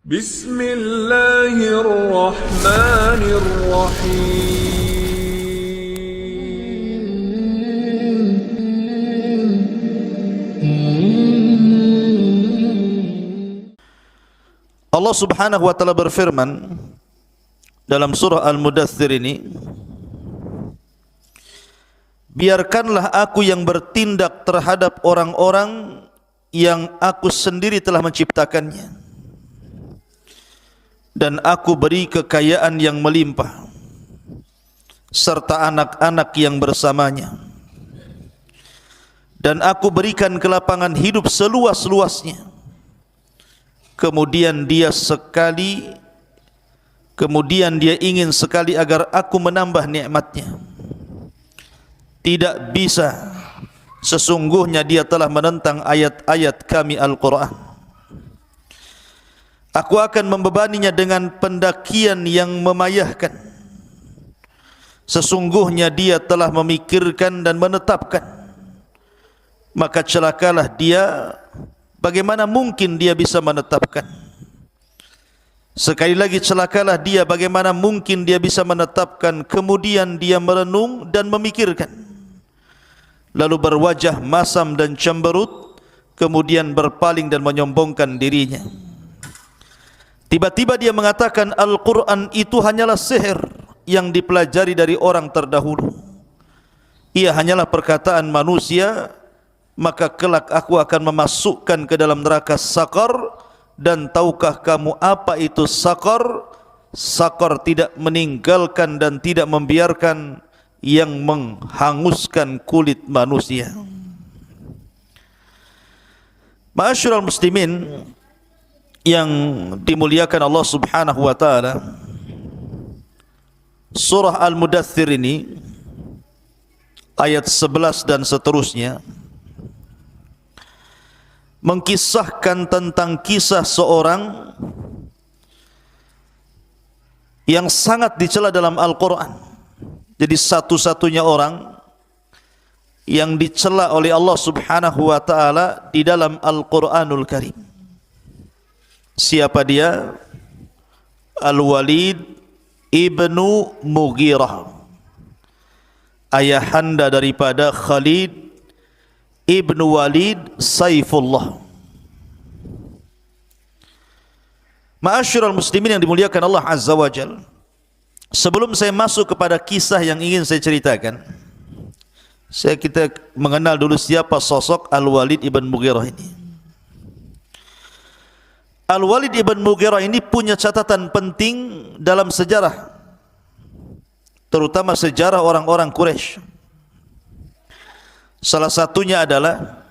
بسم الله الرحمن الرحيم. Allah Subhanahu wa taala berfirman dalam surah Al-Mudaththir ini, biarkanlah aku yang bertindak terhadap orang-orang yang aku sendiri telah menciptakannya, dan aku beri kekayaan yang melimpah serta anak-anak yang bersamanya, dan aku berikan kelapangan hidup seluas-luasnya. Kemudian dia ingin sekali agar aku menambah nikmatnya. Tidak bisa, sesungguhnya dia telah menentang ayat-ayat kami Al-Quran. Aku akan membebaninya dengan pendakian yang memayahkan. Sesungguhnya dia telah memikirkan dan menetapkan. Maka celakalah dia, bagaimana mungkin dia bisa menetapkan? Sekali lagi celakalah dia, bagaimana mungkin dia bisa menetapkan? Kemudian dia merenung dan memikirkan, lalu berwajah masam dan cemberut, kemudian berpaling dan menyombongkan dirinya. Tiba-tiba dia mengatakan, Al-Quran itu hanyalah sihir yang dipelajari dari orang terdahulu. Ia hanyalah perkataan manusia, maka kelak aku akan memasukkan ke dalam neraka Saqar. Dan tahukah kamu apa itu Saqar? Saqar tidak meninggalkan dan tidak membiarkan yang menghanguskan kulit manusia. Ma'asyiral muslimin yang dimuliakan Allah Subhanahu wa taala, surah Al-Mudaththir ini ayat 11 dan seterusnya mengkisahkan tentang kisah seorang yang sangat dicela dalam Al-Quran. Jadi satu-satunya orang yang dicela oleh Allah Subhanahu wa taala di dalam Al-Quranul Karim. Siapa dia? Al-Walid ibnu Mughirah, ayahanda daripada Khalid ibnu Walid Saifullah. Ma'asyiral muslimin yang dimuliakan Allah Azza wa Jalla, sebelum saya masuk kepada kisah yang ingin saya ceritakan, kita mengenal dulu siapa sosok Al-Walid ibn Mughirah ini. Al-Walid ibn Mughirah ini punya catatan penting dalam sejarah, terutama sejarah orang-orang Quraisy. Salah satunya adalah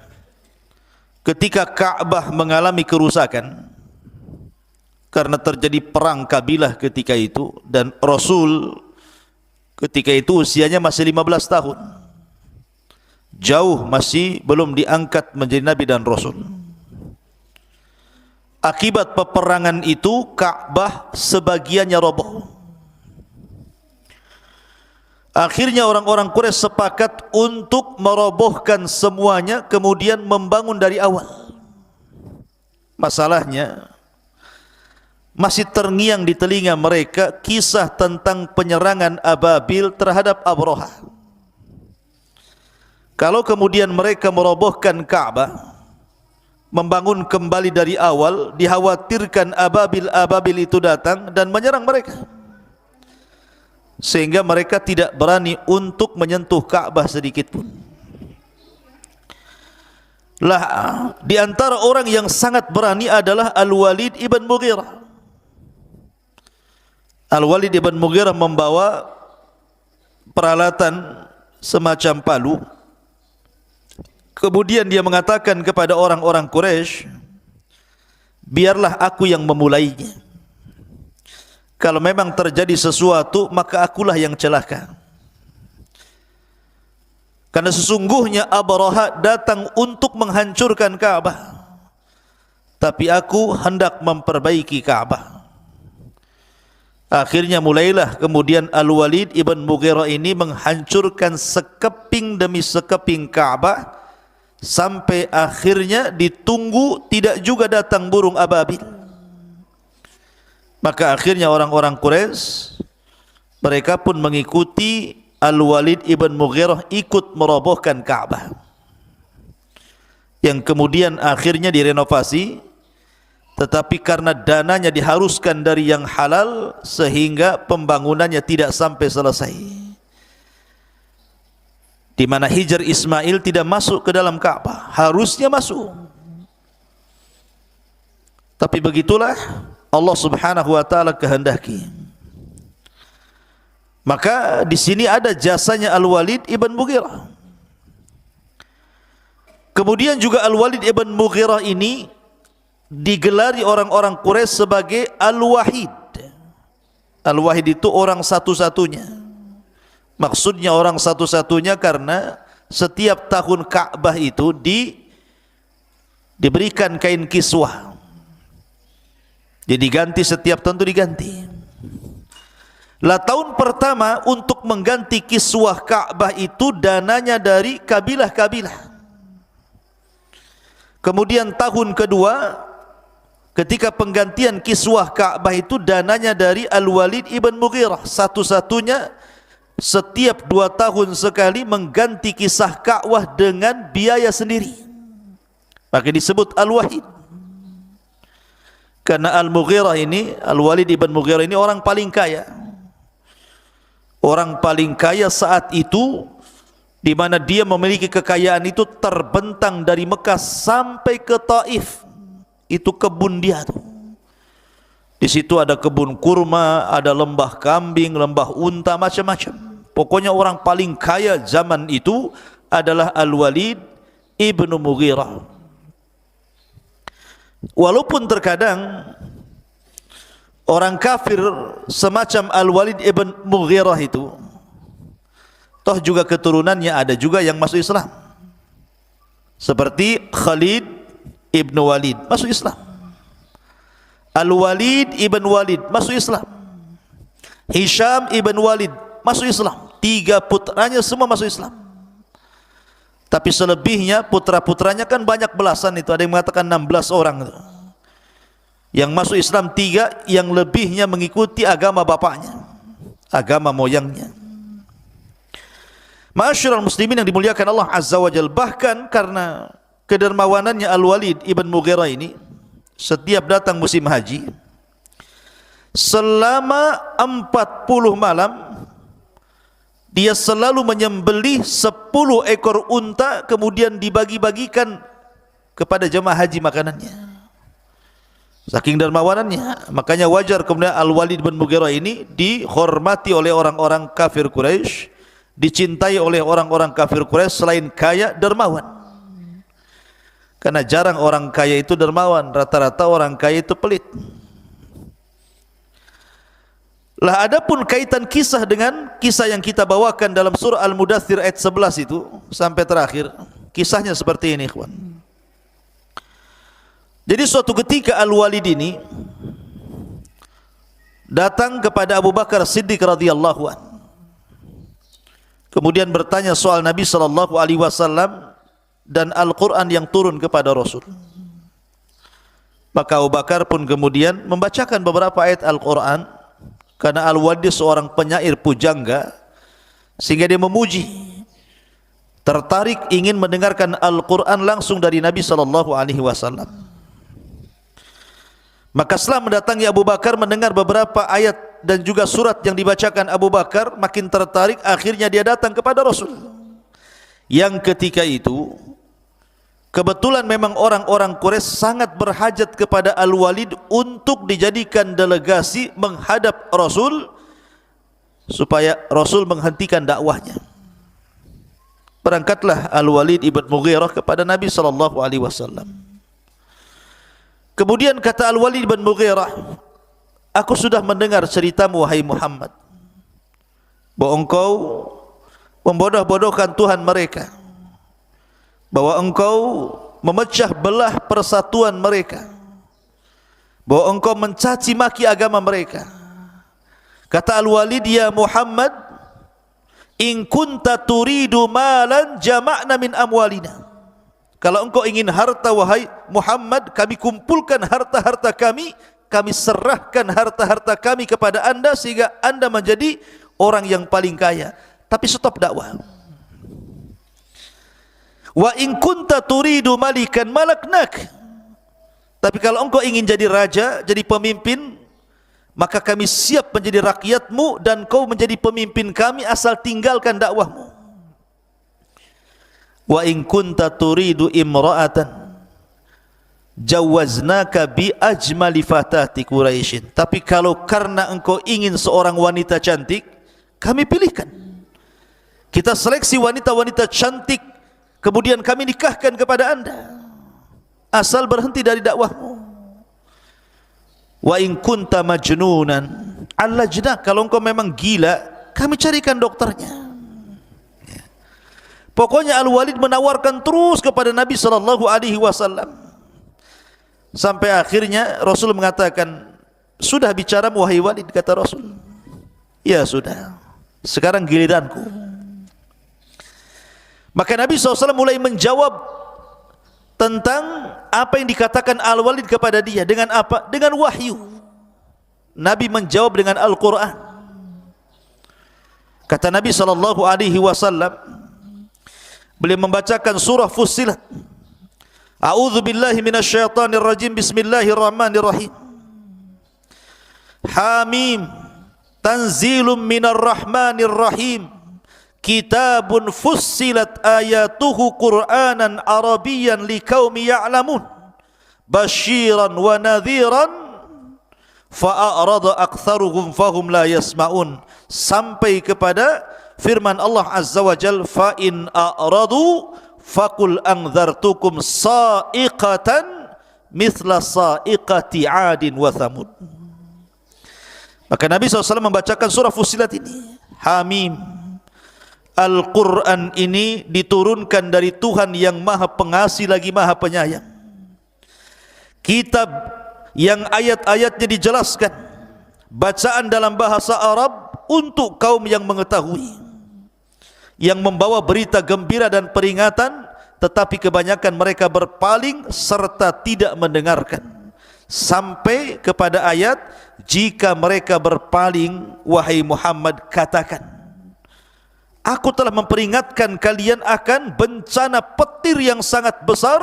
ketika Ka'bah mengalami kerusakan karena terjadi perang kabilah ketika itu, dan Rasul ketika itu usianya masih 15 tahun. Jauh, masih belum diangkat menjadi nabi dan rasul. Akibat peperangan itu Ka'bah sebagiannya roboh. Akhirnya orang-orang Quraisy sepakat untuk merobohkan semuanya, kemudian membangun dari awal. Masalahnya masih terngiang di telinga mereka kisah tentang penyerangan Ababil terhadap Abraha. Kalau kemudian mereka merobohkan Ka'bah, membangun kembali dari awal, dikhawatirkan Ababil itu datang dan menyerang mereka, sehingga mereka tidak berani untuk menyentuh Ka'bah sedikit pun. Lah, di antara orang yang sangat berani adalah Al-Walid ibn Mughirah. Al-Walid ibn Mughirah membawa peralatan semacam palu. Kemudian dia mengatakan kepada orang-orang Quraisy, biarlah aku yang memulainya. Kalau memang terjadi sesuatu, maka akulah yang celaka. Karena sesungguhnya Abraha datang untuk menghancurkan Ka'bah, tapi aku hendak memperbaiki Ka'bah. Akhirnya mulailah kemudian Al-Walid ibn Mughirah ini menghancurkan sekeping demi sekeping Ka'bah, sampai akhirnya ditunggu tidak juga datang burung ababil. Maka akhirnya orang-orang Quraisy mereka pun mengikuti Al-Walid ibn Mughirah ikut merobohkan Ka'bah, yang kemudian akhirnya direnovasi, tetapi karena dananya diharuskan dari yang halal sehingga pembangunannya tidak sampai selesai, di mana Hijr Ismail tidak masuk ke dalam Ka'bah, harusnya masuk. Tapi begitulah Allah Subhanahu wa taala kehendaki. Maka di sini ada jasanya Al-Walid ibn Mughirah. Kemudian juga Al-Walid ibn Mughirah ini digelari orang-orang Quraisy sebagai Al-Wahid. Al-Wahid itu orang satu-satunya. Maksudnya orang satu-satunya karena setiap tahun Ka'bah itu diberikan kain kiswah. Jadi ganti setiap tahun itu diganti. Lah tahun pertama untuk mengganti kiswah Ka'bah itu dananya dari kabilah-kabilah. Kemudian tahun kedua ketika penggantian kiswah Ka'bah itu dananya dari Al-Walid ibn Mughirah, satu-satunya setiap 2 tahun sekali mengganti kisah Ka'bah dengan biaya sendiri. Maka disebut Al-Wahid. Karena Al-Mughirah ini, Al-Walid ibn Mughirah ini orang paling kaya. Orang paling kaya saat itu, di mana dia memiliki kekayaan itu terbentang dari Mekah sampai ke Taif. Itu kebun dia tuh. Di situ ada kebun kurma, ada lembah kambing, lembah unta, macam-macam. Pokoknya orang paling kaya zaman itu adalah Al-Walid ibn Mughirah. Walaupun terkadang orang kafir semacam Al-Walid ibn Mughirah itu, toh juga keturunannya ada juga yang masuk Islam, seperti Khalid ibn Walid masuk Islam, Al-Walid ibn Walid masuk Islam, Hisham ibn Walid masuk Islam. 3 putranya semua masuk Islam. Tapi selebihnya putra-putranya kan banyak belasan itu, ada yang mengatakan 16 orang itu. Yang masuk Islam 3, yang lebihnya mengikuti agama bapaknya, agama moyangnya. Ma'asyiral muslimin yang dimuliakan Allah Azza wa Jalla, bahkan karena kedermawanannya Al-Walid ibn Mughirah ini, setiap datang musim haji selama 40 malam dia selalu menyembelih 10 ekor unta, kemudian dibagi-bagikan kepada jemaah haji makanannya. Saking dermawanannya, makanya wajar kemudian Al-Walid bin Mughirah ini dihormati oleh orang-orang kafir Quraisy, dicintai oleh orang-orang kafir Quraisy selain kaya, dermawan. Karena jarang orang kaya itu dermawan, rata-rata orang kaya itu pelit. Lah adapun kaitan kisah dengan kisah yang kita bawakan dalam surah Al-Mudaththir ayat 11 itu sampai terakhir, kisahnya seperti ini, ikhwan. Jadi suatu ketika Al-Walid ini datang kepada Abu Bakar Siddiq radhiyallahu an. Kemudian bertanya soal Nabi sallallahu alaihi wasallam dan Al-Qur'an yang turun kepada Rasul. Maka Abu Bakar pun kemudian membacakan beberapa ayat Al-Qur'an, karena Al-Walid seorang penyair pujangga sehingga dia memuji, tertarik ingin mendengarkan Al-Qur'an langsung dari Nabi sallallahu alaihi wasallam. Maka setelah mendatangi Abu Bakar, mendengar beberapa ayat dan juga surat yang dibacakan Abu Bakar, makin tertarik, akhirnya dia datang kepada Rasul. Yang ketika itu kebetulan memang orang-orang Quraisy sangat berhajat kepada Al-Walid untuk dijadikan delegasi menghadap Rasul supaya Rasul menghentikan dakwahnya. Berangkatlah Al-Walid ibn Mughirah kepada Nabi sallallahu alaihi wasallam. Kemudian kata Al-Walid bin Mughirah, aku sudah mendengar ceritamu wahai Muhammad, bahwa engkau membodoh-bodohkan Tuhan mereka, bahwa engkau memecah belah persatuan mereka, bahwa engkau mencaci maki agama mereka. Kata Al-Walid, ya Muhammad, in kunta turidu malan jama'na min amwalina. Kalau engkau ingin harta wahai Muhammad, kami kumpulkan harta-harta kami kami serahkan harta-harta kami kepada anda sehingga anda menjadi orang yang paling kaya. Tapi stop dakwah. Wa in kunta turidu malikan malaknak. Tapi kalau engkau ingin jadi raja, jadi pemimpin, maka kami siap menjadi rakyatmu dan kau menjadi pemimpin kami asal tinggalkan dakwahmu. Wa in kunta turidu imra'atan jawaznaka bi ajmali fatati Quraisyin. Tapi kalau karena engkau ingin seorang wanita cantik, kami pilihkan. Kita seleksi wanita-wanita cantik, kemudian kami nikahkan kepada anda, asal berhenti dari dakwahmu. Wa in kunta majnunan allajna, kalau engkau memang gila, kami carikan dokternya. Pokoknya Al-Walid menawarkan terus kepada Nabi SAW. Sampai akhirnya Rasul mengatakan, sudah bicara wahai Walid, kata Rasul. Ya sudah, sekarang giliranku. Maka Nabi SAW mulai menjawab tentang apa yang dikatakan Al-Walid kepada dia. Dengan apa? Dengan wahyu. Nabi menjawab dengan Al-Quran. Kata Nabi SAW, beliau membacakan surah Fussilat. A'udzu billahi minasyaitonir rajim. Bismillahirrahmanirrahim. Hamim. Tanzilum minar rahmanir rahim. Kitabun fussilat ayatuhu Qur'anan Arabiyan liqaumi ya'lamun. Basyiran wa nadhiran fa'arada aktsaruhum fahum la yasma'un. Sampai kepada firman Allah Azza wa Jalla, fa in a'radu faqul anzartukum sa'iqatan mithla sa'iqati 'adin wa thamud. Maka Nabi SAW membacakan surah Fussilat ini. Hamim. Al-Quran ini diturunkan dari Tuhan yang maha pengasih lagi maha penyayang. Kitab yang ayat-ayatnya dijelaskan, bacaan dalam bahasa Arab untuk kaum yang mengetahui, yang membawa berita gembira dan peringatan, tetapi kebanyakan mereka berpaling serta tidak mendengarkan. Sampai kepada ayat, jika mereka berpaling, wahai Muhammad, katakan, aku telah memperingatkan kalian akan bencana petir yang sangat besar,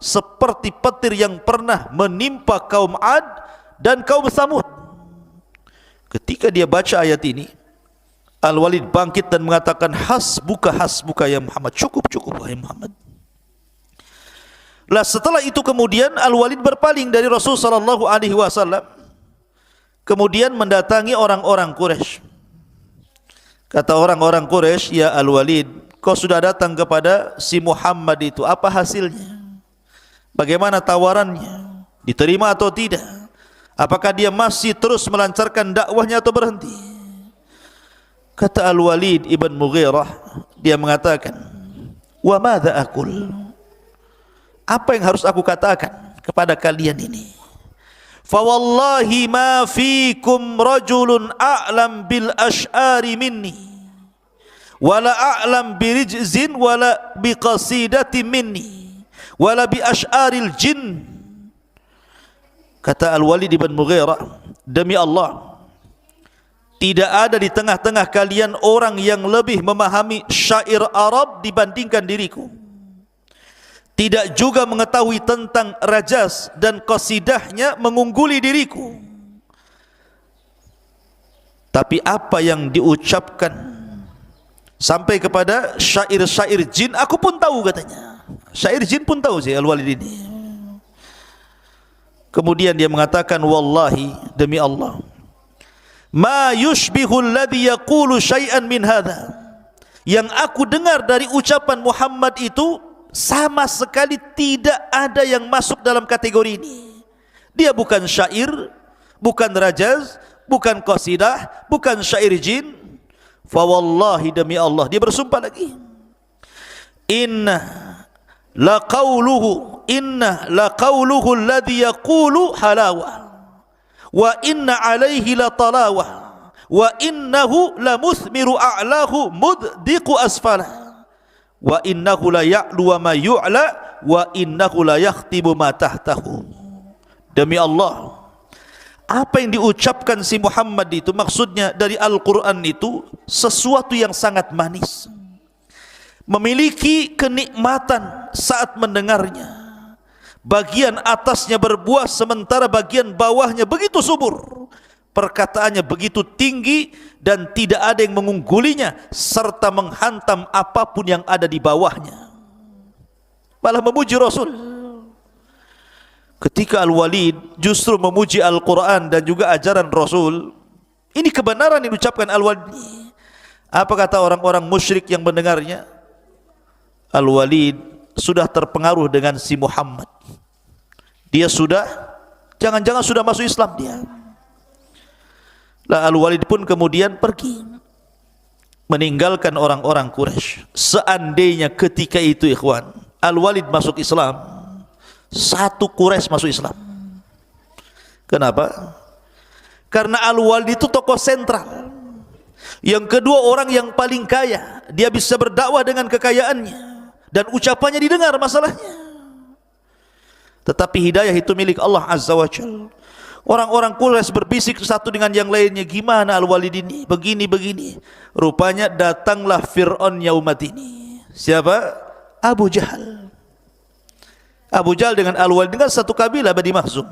seperti petir yang pernah menimpa kaum Ad dan kaum Tsamud. Ketika dia baca ayat ini, Al-Walid bangkit dan mengatakan, hasbuka hasbuka ya Muhammad, cukup cukup wahai Muhammad. Lah setelah itu kemudian Al-Walid berpaling dari Rasul SAW, kemudian mendatangi orang-orang Quraisy. Kata orang-orang Quraisy, ya Al-Walid, kau sudah datang kepada si Muhammad itu, apa hasilnya? Bagaimana tawarannya? Diterima atau tidak? Apakah dia masih terus melancarkan dakwahnya atau berhenti? Kata Al-Walid ibn Mughirah, dia mengatakan, wa madza aqul? Apa yang harus aku katakan kepada kalian ini? Fa wallahi ma fikum rajulun a'lam bil ash'ari minni wala a'lam bi rijzin wala bi qasidati minni wala bi ash'aril jin. Kata Al-Walid ibn Mughirah, demi Allah, tidak ada di tengah-tengah kalian orang yang lebih memahami syair Arab dibandingkan diriku. Tidak juga mengetahui tentang rajaz dan qasidahnya mengungguli diriku. Tapi apa yang diucapkan sampai kepada syair-syair jin, aku pun tahu katanya. Syair jin pun tahu sih Al-Walid ini. Kemudian dia mengatakan, wallahi, demi Allah, ma yushbihu alladhi yaqulu syai'an min hadha. Yang aku dengar dari ucapan Muhammad itu sama sekali tidak ada yang masuk dalam kategori ini. Dia bukan syair, bukan rajaz, bukan qasidah, bukan syair jin. Fa wallahi, demi Allah, dia bersumpah lagi, inna la qawluhu alladhi yaqulu halawa wa inna alaihi la talawa wa innahu la muthmiru a'lahu muddiqu asfalah wa innahu la ya'lu wa ma yu'la wa innahu la yakhtibu ma tahtahu. Demi Allah, apa yang diucapkan si Muhammad itu, maksudnya dari Al-Quran itu sesuatu yang sangat manis, memiliki kenikmatan saat mendengarnya. Bagian atasnya berbuah sementara bagian bawahnya begitu subur. Perkataannya begitu tinggi dan tidak ada yang mengunggulinya, serta menghantam apapun yang ada di bawahnya. Malah memuji Rasul. Ketika Al-Walid justru memuji Al-Quran dan juga ajaran Rasul, ini kebenaran yang diucapkan Al-Walid. Apa kata orang-orang musyrik yang mendengarnya? Al-Walid sudah terpengaruh dengan si Muhammad. Dia sudah, jangan-jangan sudah masuk Islam dia. Lah Al-Walid pun kemudian pergi meninggalkan orang-orang Quraisy. Seandainya ketika itu ikhwan, Al-Walid masuk Islam, satu Quraisy masuk Islam. Kenapa? Karena Al-Walid itu tokoh sentral. Yang kedua, orang yang paling kaya. Dia bisa berdakwah dengan kekayaannya dan ucapannya didengar masalahnya. Tetapi hidayah itu milik Allah Azza wa Jalla. Orang-orang Quraisy berbisik satu dengan yang lainnya, gimana Al-Walid ini? Begini-begini. Rupanya datanglah Fir'aun yaumat ini. Siapa? Abu Jahal. Abu Jahal dengan Al-Walid dengan satu kabilah Bani Makhzum.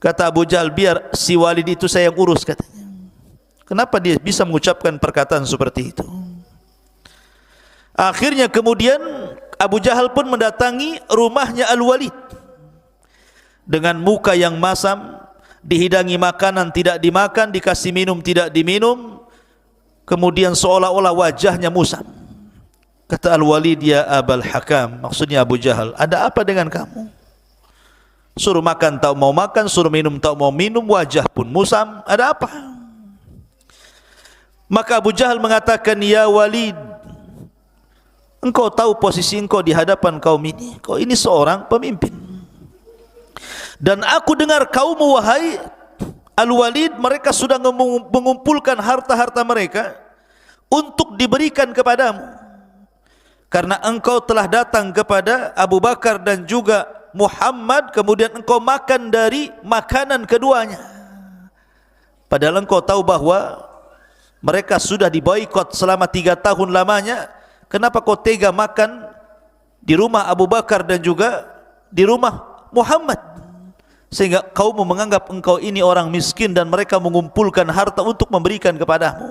Kata Abu Jahal, biar si Walid itu saya yang urus katanya. Kenapa dia bisa mengucapkan perkataan seperti itu? Akhirnya kemudian Abu Jahal pun mendatangi rumahnya Al-Walid dengan muka yang masam, dihidangi makanan tidak dimakan, dikasih minum tidak diminum, kemudian seolah-olah wajahnya musam. Kata Al-Walid, ya Abal Hakam, maksudnya Abu Jahal, ada apa dengan kamu? Suruh makan tak mau makan, suruh minum tak mau minum, wajah pun musam, ada apa? Maka Abu Jahal mengatakan, ya Walid, engkau tahu posisi engkau di hadapan kaum ini, kau ini seorang pemimpin. Dan aku dengar kaum, wahai Al-Walid, mereka sudah mengumpulkan harta-harta mereka untuk diberikan kepadamu. Karena engkau telah datang kepada Abu Bakar dan juga Muhammad, kemudian engkau makan dari makanan keduanya. Padahal engkau tahu bahwa mereka sudah diboikot selama 3 tahun lamanya. Kenapa kau tega makan di rumah Abu Bakar dan juga di rumah Muhammad? Sehingga kaum menganggap engkau ini orang miskin dan mereka mengumpulkan harta untuk memberikan kepadamu.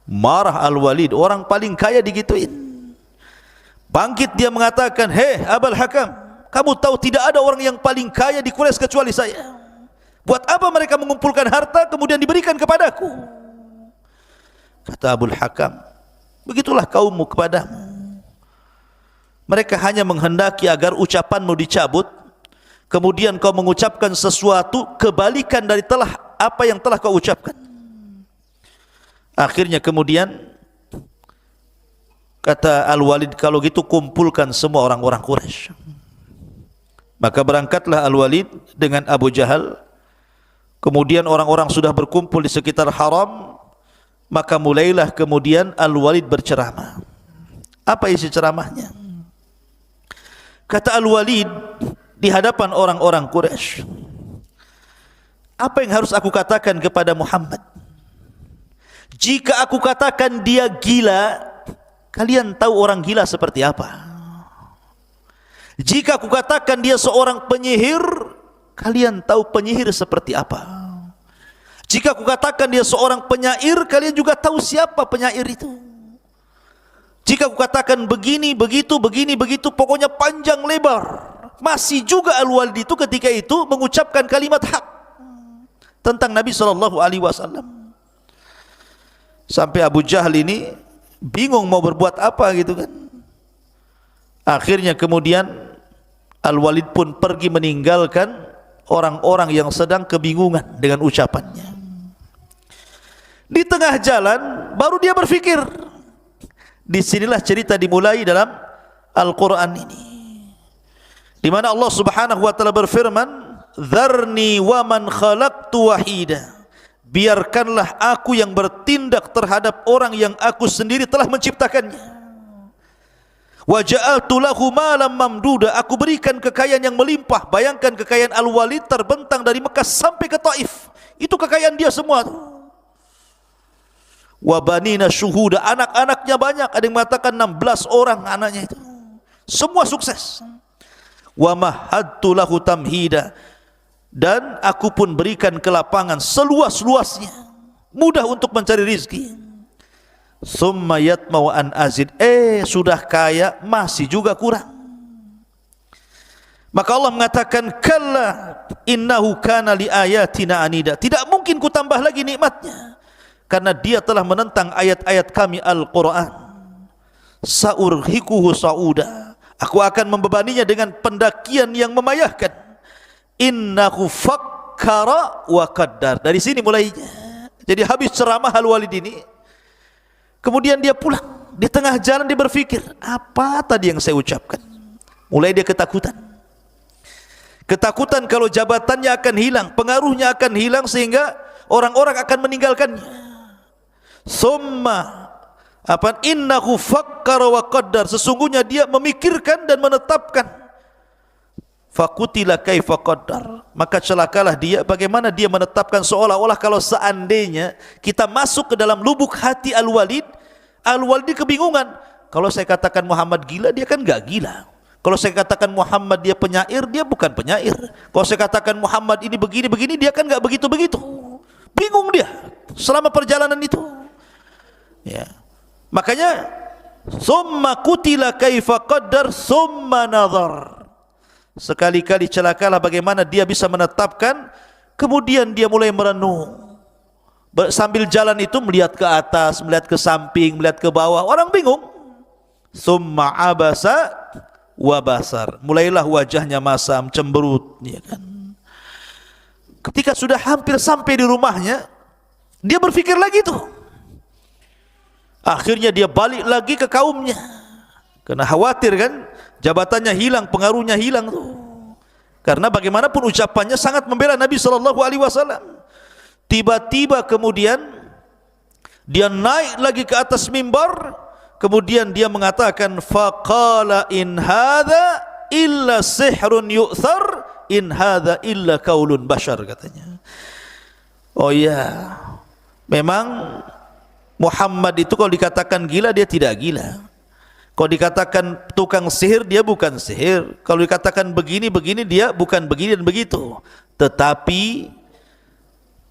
Marah Al-Walid, orang paling kaya digituin. Bangkit dia mengatakan, hei Abul Hakam, kamu tahu tidak ada orang yang paling kaya di Quraisy kecuali saya. Buat apa mereka mengumpulkan harta kemudian diberikan kepadaku? Kata Abul Hakam, begitulah kaummu kepadamu. Mereka hanya menghendaki agar ucapanmu dicabut, kemudian kau mengucapkan sesuatu kebalikan dari apa yang telah kau ucapkan. Akhirnya kemudian kata Al-Walid, kalau gitu kumpulkan semua orang-orang Quraisy. Maka berangkatlah Al-Walid dengan Abu Jahal. Kemudian orang-orang sudah berkumpul di sekitar haram. Maka mulailah kemudian Al-Walid berceramah. Apa isi ceramahnya? Kata Al-Walid di hadapan orang-orang Quraisy, apa yang harus aku katakan kepada Muhammad? Jika aku katakan dia gila, kalian tahu orang gila seperti apa? Jika aku katakan dia seorang penyihir, kalian tahu penyihir seperti apa? Jika aku katakan dia seorang penyair, kalian juga tahu siapa penyair itu. Jika aku katakan begini, begitu, begini, begitu, pokoknya panjang lebar. Masih juga Al-Walid itu ketika itu mengucapkan kalimat hak tentang Nabi SAW. Sampai Abu Jahal ini bingung mau berbuat apa gitu kan. Akhirnya kemudian Al-Walid pun pergi meninggalkan orang-orang yang sedang kebingungan dengan ucapannya. Di tengah jalan baru dia berfikir. Disinilah cerita dimulai dalam Al-Quran ini, di mana Allah Subhanahu wa taala berfirman, "Dzarni wa man khalaqtu wahida." Biarkanlah aku yang bertindak terhadap orang yang aku sendiri telah menciptakannya. Wa ja'altu lahu malam mamduda, aku berikan kekayaan yang melimpah. Bayangkan kekayaan Al-Walid terbentang dari Mekah sampai ke Taif. Itu kekayaan dia semua. Wa banina syuhuda, anak-anaknya banyak. Ada yang mengatakan 16 orang anaknya itu. Semua sukses. Wa mahadtu lahu tamhida, dan aku pun berikan kelapangan seluas-luasnya, mudah untuk mencari rizki. Summa yatma'u an azid, sudah kaya masih juga kurang. Maka Allah mengatakan, kalla innahu kana li ayatina anida, tidak mungkin ku tambah lagi nikmatnya, karena dia telah menentang ayat-ayat kami Al-Quran. Sa'urhikuhu sa'uda, aku akan membebaninya dengan pendakian yang memayahkan. Innahu fakkara wa qaddar. Dari sini mulainya. Jadi habis ceramah Al-Walid ini, kemudian dia pulang. Di tengah jalan dia berpikir, apa tadi yang saya ucapkan? Mulai dia ketakutan. Ketakutan kalau jabatannya akan hilang, pengaruhnya akan hilang, sehingga orang-orang akan meninggalkannya. Summa innahu fakkara wa qaddar, sesungguhnya dia memikirkan dan menetapkan. Fakutila kaifa qaddar, maka celakalah dia, bagaimana dia menetapkan, seolah-olah kalau seandainya kita masuk ke dalam lubuk hati Al-Walid, Al-Walid kebingungan. Kalau saya katakan Muhammad gila, dia kan enggak gila. Kalau saya katakan Muhammad dia penyair, dia bukan penyair. Kalau saya katakan Muhammad ini begini-begini, dia kan enggak begitu-begitu. Bingung dia selama perjalanan itu. Ya. Makanya summa kutila kaifa qaddar summa nazar. Sekali-kali celakalah bagaimana dia bisa menetapkan, kemudian dia mulai merenung. Sambil jalan itu melihat ke atas, melihat ke samping, melihat ke bawah. Orang bingung. Summa abasa wa basar. Mulailah wajahnya masam, cemberut, ya kan. Ketika sudah hampir sampai di rumahnya, dia berpikir lagi tuh. Akhirnya dia balik lagi ke kaumnya, karena khawatir kan, jabatannya hilang, pengaruhnya hilang tuh. Karena bagaimanapun ucapannya sangat membela Nabi SAW. Tiba-tiba kemudian dia naik lagi ke atas mimbar, kemudian dia mengatakan, faqala in hadza illa sihrun yu'thar, in hadza illa qaulun bashar, katanya. Oh ya, memang Muhammad itu kalau dikatakan gila, dia tidak gila. Kalau dikatakan tukang sihir, dia bukan sihir. Kalau dikatakan begini-begini, dia bukan begini dan begitu. Tetapi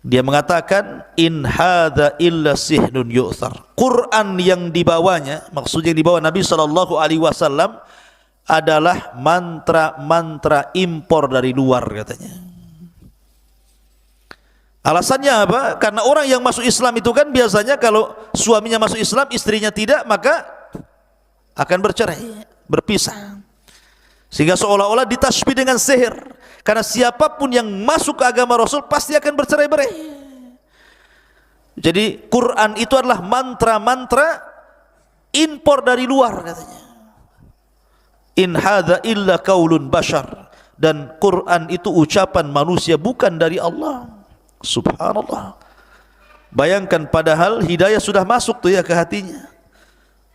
dia mengatakan, in hadza illa sihrun yu'thar. Quran yang dibawanya, maksudnya yang dibawa Nabi SAW adalah mantra-mantra impor dari luar, katanya. Alasannya apa? Karena orang yang masuk Islam itu kan biasanya kalau suaminya masuk Islam, istrinya tidak, maka akan bercerai, berpisah. Sehingga seolah-olah ditasbih dengan sihir. Karena siapapun yang masuk ke agama Rasul pasti akan bercerai-berai. Jadi Quran itu adalah mantra-mantra impor dari luar, katanya. In hadza illa qaulun bashar. Dan Quran itu ucapan manusia, bukan dari Allah. Subhanallah. Bayangkan, padahal hidayah sudah masuk tuh ya ke hatinya,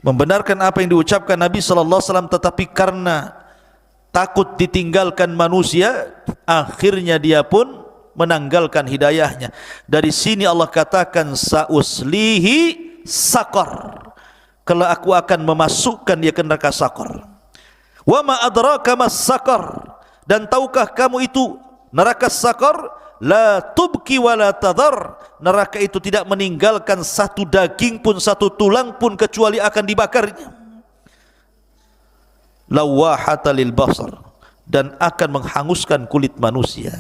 membenarkan apa yang diucapkan Nabi SAW, tetapi karena takut ditinggalkan manusia, akhirnya dia pun menanggalkan hidayahnya. Dari sini Allah katakan, sa'uslihi saqar, kalau aku akan memasukkan dia ke neraka saqar. Wa ma adraka mas saqar, dan tahukah kamu itu neraka saqar? La tubki wa la tadhar, neraka itu tidak meninggalkan satu daging pun, satu tulang pun, kecuali akan dibakarnya. Lawahata lil basar, dan akan menghanguskan kulit manusia.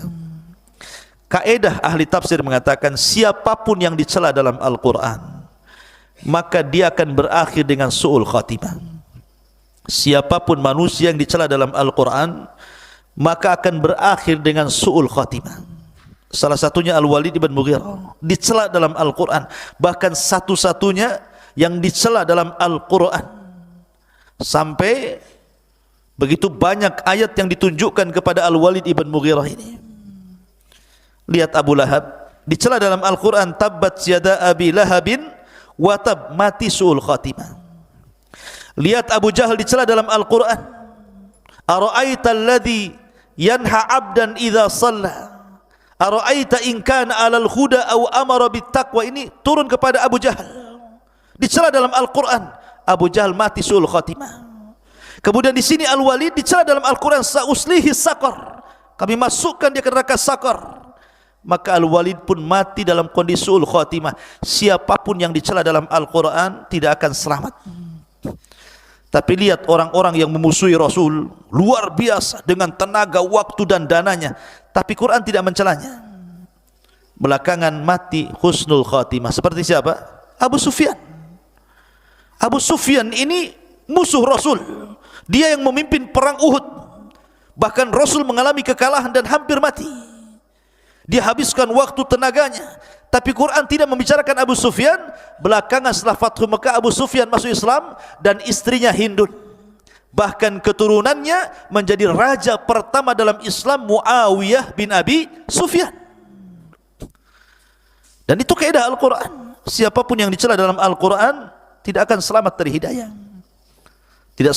Kaedah ahli tafsir mengatakan, siapapun yang dicela dalam Al-Quran, maka dia akan berakhir dengan su'ul khatimah. Siapapun manusia yang dicela dalam Al-Quran, maka akan berakhir dengan su'ul khatimah. Salah satunya Al-Walid ibn Mughirah dicela dalam Al-Quran, bahkan satu-satunya yang dicela dalam Al-Quran. Sampai begitu banyak ayat yang ditunjukkan kepada Al-Walid ibn Mughirah ini. Lihat Abu Lahab dicela dalam Al-Quran, tabbat yada abi lahabin wa tab, mati su'ul khatimah. Lihat Abu Jahal dicela dalam Al-Quran. Ara'aita alladhi yanha abdan idha salla. Ara'aita in kana alal huda aw amara bittaqwa. Ini turun kepada Abu Jahal. Dicela dalam Al-Quran. Abu Jahal mati su'ul khatimah. Kemudian di sini Al-Walid dicela dalam Al-Quran. Sa'uslihi sakar. Kami masukkan dia ke neraka sakar. Maka Al-Walid pun mati dalam kondisi su'ul khatimah. Siapapun yang dicela dalam Al-Quran tidak akan selamat. Tapi lihat orang-orang yang memusuhi Rasul luar biasa dengan tenaga, waktu dan dananya, tapi Quran tidak mencelanya. Belakangan mati husnul khatimah. Seperti siapa? Abu Sufyan. Abu Sufyan ini musuh Rasul. Dia yang memimpin perang Uhud. Bahkan Rasul mengalami kekalahan dan hampir mati. Dia habiskan waktu tenaganya. Tapi Quran tidak membicarakan Abu Sufyan. Belakangan setelah Fathu Mekah, Abu Sufyan masuk Islam dan istrinya Hindun. Bahkan keturunannya menjadi raja pertama dalam Islam, Muawiyah bin Abi Sufyan. Dan itu kaidah Al-Quran. Siapapun yang dicela dalam Al-Quran tidak akan selamat dari hidayah. Tidak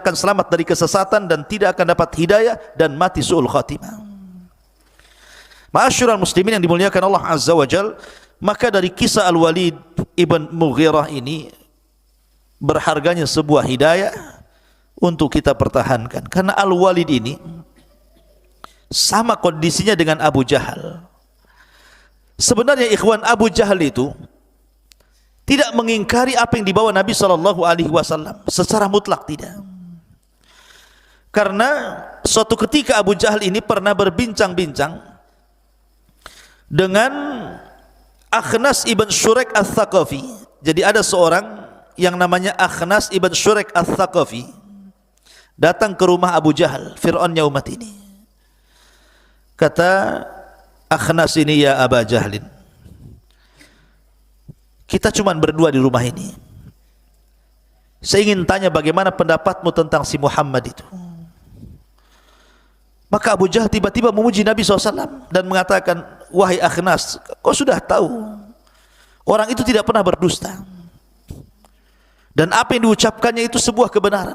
akan selamat dari kesesatan dan tidak akan dapat hidayah dan mati su'ul khatimah. Ma'asyiral muslimin yang dimuliakan Allah Azza wa Jal, maka dari kisah Al-Walid ibn Mughirah ini berharganya sebuah hidayah untuk kita pertahankan. Karena Al-Walid ini sama kondisinya dengan Abu Jahal. Sebenarnya ikhwan, Abu Jahal itu tidak mengingkari apa yang dibawa Nabi SAW secara mutlak, tidak. Karena suatu ketika Abu Jahal ini pernah berbincang-bincang dengan Akhnas ibn Syurek al-Thaqafi. Jadi ada seorang yang namanya Akhnas ibn Syurek al-Thaqafi datang ke rumah Abu Jahal, Fir'aunnya umat ini. Kata Akhnas ini, ya Aba Jahlin, kita cuma berdua di rumah ini. Saya ingin tanya bagaimana pendapatmu tentang si Muhammad itu. Maka Abu Jahal tiba-tiba memuji Nabi SAW dan mengatakan, wahai Akhnas, kau sudah tahu orang itu tidak pernah berdusta, dan apa yang diucapkannya itu sebuah kebenaran.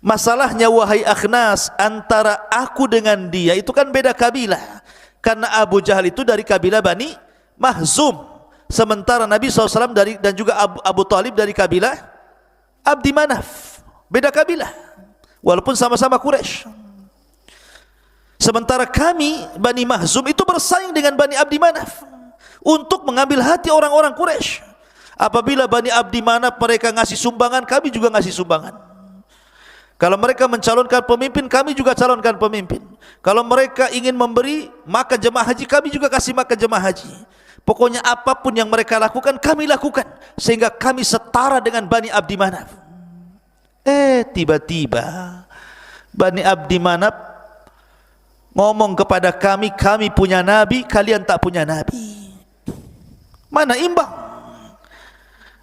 Masalahnya wahai Akhnas, antara aku dengan dia itu kan beda kabilah. Karena Abu Jahal itu dari kabilah Bani Mahzum, sementara Nabi SAW dan juga Abu Talib dari kabilah Abdi Manaf. Beda kabilah walaupun sama-sama Quraisy. Sementara kami Bani Mahzum itu bersaing dengan Bani Abdi Manaf untuk mengambil hati orang-orang Quraisy. Apabila Bani Abdi Manaf mereka ngasih sumbangan, kami juga ngasih sumbangan. Kalau mereka mencalonkan pemimpin, kami juga calonkan pemimpin. Kalau mereka ingin memberi makan jemaah haji, kami juga kasih makan jemaah haji. Pokoknya apapun yang mereka lakukan, kami lakukan, sehingga kami setara dengan Bani Abdi Manaf. Tiba-tiba Bani Abdi Manaf ngomong kepada kami, kami punya nabi, kalian tak punya nabi. Mana imbang?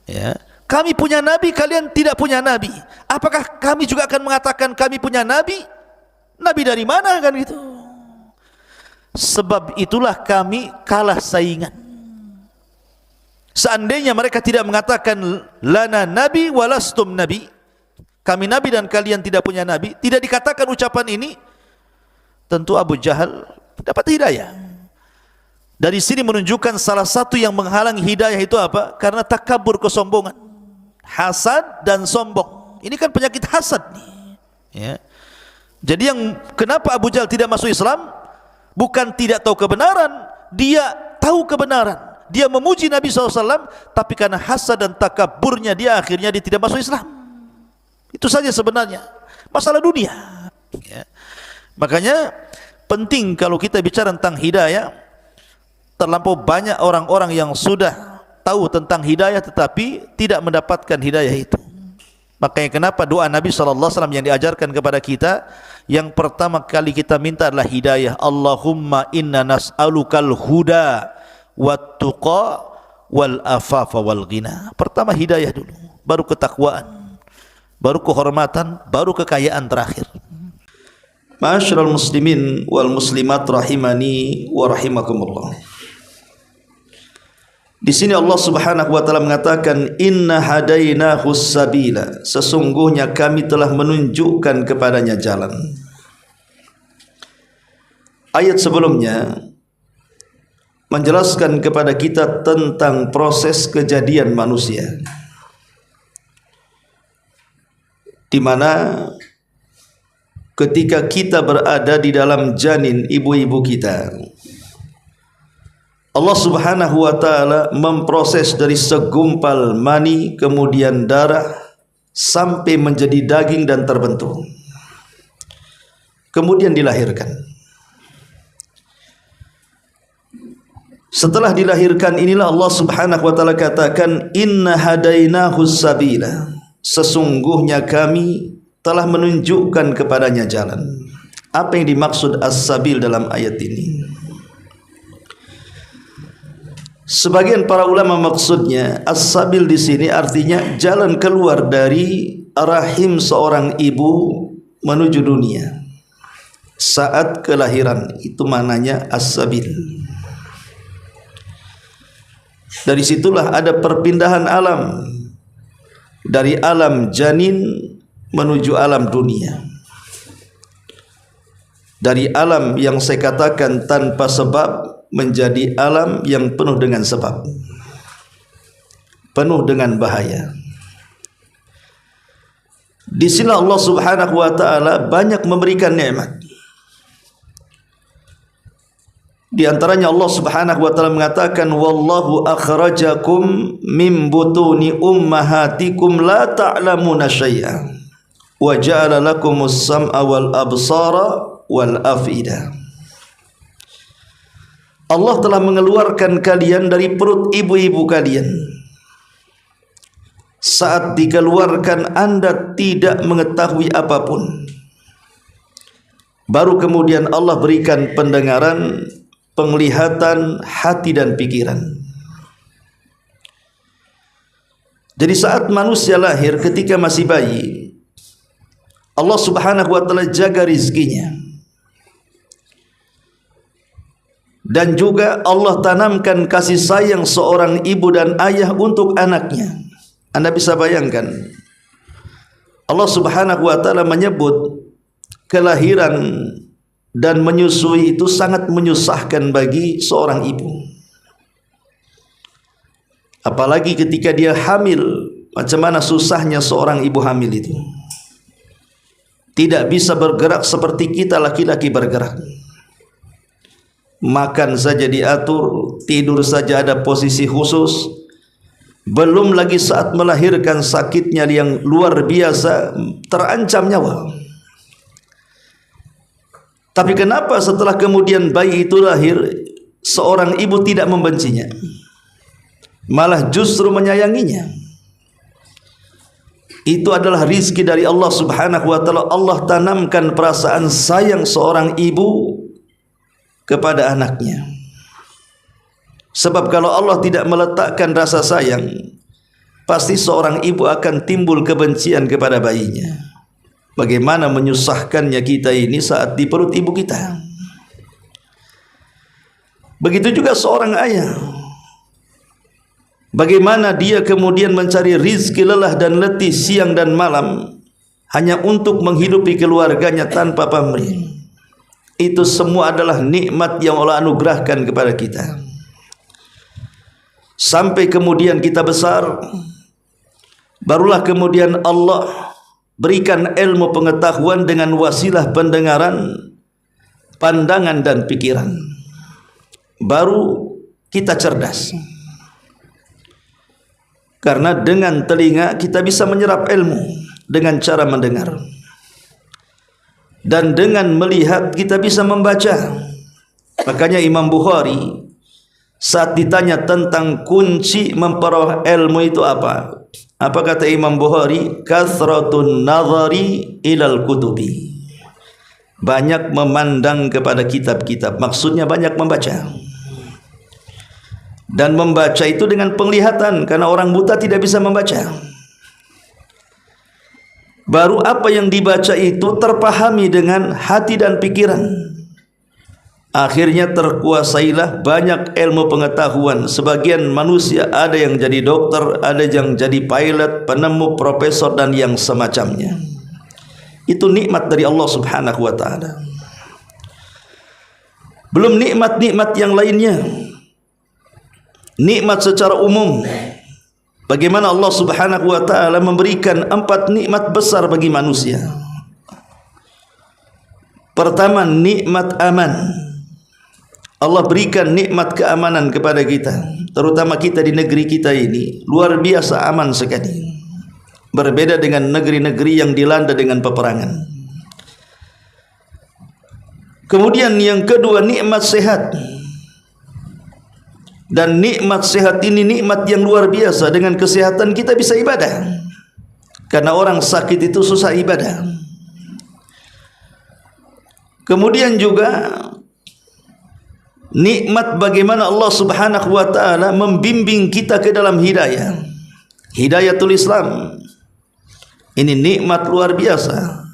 Ya, kami punya nabi, kalian tidak punya nabi. Apakah kami juga akan mengatakan kami punya nabi? Nabi dari mana kan gitu? Sebab itulah kami kalah saingan. Seandainya mereka tidak mengatakan lana nabi walastum nabi, kami nabi dan kalian tidak punya nabi, tidak dikatakan ucapan ini, tentu Abu Jahal dapat hidayah. Dari sini menunjukkan salah satu yang menghalangi hidayah itu apa? Karena takabur, kesombongan, hasad dan sombong. Ini kan penyakit hasad nih. Ya. Jadi yang kenapa Abu Jahal tidak masuk Islam? Bukan tidak tahu kebenaran, dia tahu kebenaran. Dia memuji Nabi SAW, tapi karena hasad dan takaburnya dia akhirnya dia tidak masuk Islam. Itu saja sebenarnya masalah dunia. Ya. Makanya penting kalau kita bicara tentang hidayah, terlampau banyak orang-orang yang sudah tahu tentang hidayah tetapi tidak mendapatkan hidayah itu. Makanya kenapa doa Nabi SAW yang diajarkan kepada kita, yang pertama kali kita minta adalah hidayah. Allahumma inna nas'alukal huda wat tuqa wal afafa wal ghina. Pertama hidayah dulu, baru ketakwaan, baru kehormatan, baru kekayaan terakhir. Ma'asyiral muslimin wal muslimat rahimani wa rahimakumullah. Di sini Allah Subhanahu wa taala mengatakan inna hadainahus sabila, sesungguhnya kami telah menunjukkan kepadanya jalan. Ayat sebelumnya menjelaskan kepada kita tentang proses kejadian manusia, di mana ketika kita berada di dalam janin ibu-ibu kita, Allah Subhanahu wa taala memproses dari segumpal mani kemudian darah sampai menjadi daging dan terbentuk, kemudian dilahirkan. Setelah dilahirkan inilah Allah Subhanahu wa taala katakan inna hadainahus sabila, sesungguhnya kami telah menunjukkan kepadanya jalan. Apa yang dimaksud as-sabil dalam ayat ini? Sebagian para ulama maksudnya as-sabil di sini artinya jalan keluar dari rahim seorang ibu menuju dunia saat kelahiran, itu maknanya as-sabil. Dari situlah ada perpindahan alam dari alam janin menuju alam dunia, dari alam yang saya katakan tanpa sebab menjadi alam yang penuh dengan sebab, penuh dengan bahaya. Di sini Allah Subhanahu wa taala banyak memberikan nikmat. Di antaranya Allah Subhanahu wa taala mengatakan wallahu akhrajakum min butuni ummahatikum la ta'lamuna syai'an wa ja'ala lakumus sam'a wal absara wal af'idah. Allah telah mengeluarkan kalian dari perut ibu-ibu kalian. Saat dikeluarkan Anda tidak mengetahui apapun. Baru kemudian Allah berikan pendengaran, penglihatan, hati dan pikiran. Jadi saat manusia lahir ketika masih bayi, Allah Subhanahu wa taala jaga rizkinya. Dan juga Allah tanamkan kasih sayang seorang ibu dan ayah untuk anaknya. Anda bisa bayangkan, Allah Subhanahu wa taala menyebut kelahiran dan menyusui itu sangat menyusahkan bagi seorang ibu. Apalagi ketika dia hamil, macam mana susahnya seorang ibu hamil itu. Tidak bisa bergerak seperti kita laki-laki bergerak. Makan saja diatur, tidur saja ada posisi khusus. Belum lagi saat melahirkan sakitnya yang luar biasa, terancam nyawa. Tapi kenapa setelah kemudian bayi itu lahir, seorang ibu tidak membencinya, malah justru menyayanginya? Itu adalah rizki dari Allah Subhanahu wa taala. Allah tanamkan perasaan sayang seorang ibu kepada anaknya. Sebab kalau Allah tidak meletakkan rasa sayang, pasti seorang ibu akan timbul kebencian kepada bayinya. Bagaimana menyusahkannya kita ini saat di perut ibu kita. Begitu juga seorang ayah. Bagaimana dia kemudian mencari rizki lelah dan letih siang dan malam hanya untuk menghidupi keluarganya tanpa pamrih. Itu semua adalah nikmat yang Allah anugerahkan kepada kita. Sampai kemudian kita besar, barulah kemudian Allah berikan ilmu pengetahuan dengan wasilah pendengaran, pandangan dan pikiran. Baru kita cerdas. Karena dengan telinga kita bisa menyerap ilmu dengan cara mendengar. Dan dengan melihat kita bisa membaca. Makanya Imam Bukhari saat ditanya tentang kunci memperoleh ilmu itu apa? Apa kata Imam Bukhari? Kathratun nazari ilal kutubi. Banyak memandang kepada kitab-kitab. Maksudnya banyak membaca. Dan membaca itu dengan penglihatan, karena orang buta tidak bisa membaca. Baru apa yang dibaca itu terpahami dengan hati dan pikiran. Akhirnya terkuasailah banyak ilmu pengetahuan. Sebagian manusia ada yang jadi dokter, ada yang jadi pilot, penemu, profesor dan yang semacamnya. Itu nikmat dari Allah Subhanahu wa taala. Belum nikmat-nikmat yang lainnya. Nikmat secara umum. Bagaimana Allah Subhanahu wa taala memberikan 4 nikmat besar bagi manusia. Pertama, nikmat aman. Allah berikan nikmat keamanan kepada kita, terutama kita di negeri kita ini luar biasa aman sekali. Berbeda dengan negeri-negeri yang dilanda dengan peperangan. Kemudian yang kedua, nikmat sehat. Dan nikmat sehat ini nikmat yang luar biasa. Dengan kesehatan kita bisa ibadah. Karena orang sakit itu susah ibadah. Kemudian juga nikmat bagaimana Allah Subhanahu wa taala membimbing kita ke dalam hidayah. Hidayatul Islam. Ini nikmat luar biasa.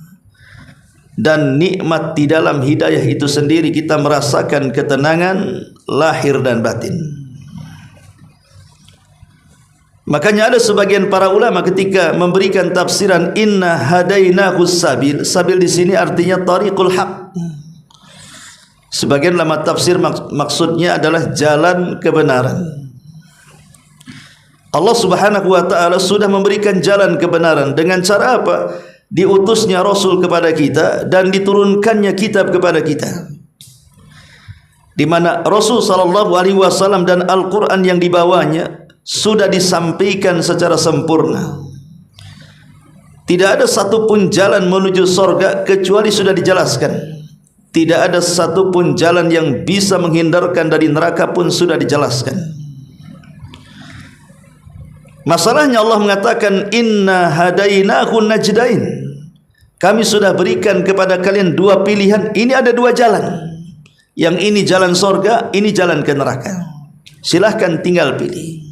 Dan nikmat di dalam hidayah itu sendiri kita merasakan ketenangan lahir dan batin. Makanya ada sebagian para ulama ketika memberikan tafsiran inna hadainahus sabil. Sabil di sini artinya tariqul haq. Sebagian ulama tafsir maksudnya adalah jalan kebenaran. Allah Subhanahu wa taala sudah memberikan jalan kebenaran dengan cara apa? Diutusnya Rasul kepada kita dan diturunkannya kitab kepada kita. Di mana Rasul sallallahu alaihi wasallam dan Al-Qur'an yang dibawanya sudah disampaikan secara sempurna. Tidak ada satupun jalan menuju surga kecuali sudah dijelaskan. Tidak ada satupun jalan yang bisa menghindarkan dari neraka pun sudah dijelaskan. Masalahnya Allah mengatakan inna hadainahu najdain. Kami sudah berikan kepada kalian 2 pilihan. Ini ada 2 jalan. Yang ini jalan surga, ini jalan ke neraka. Silahkan tinggal pilih.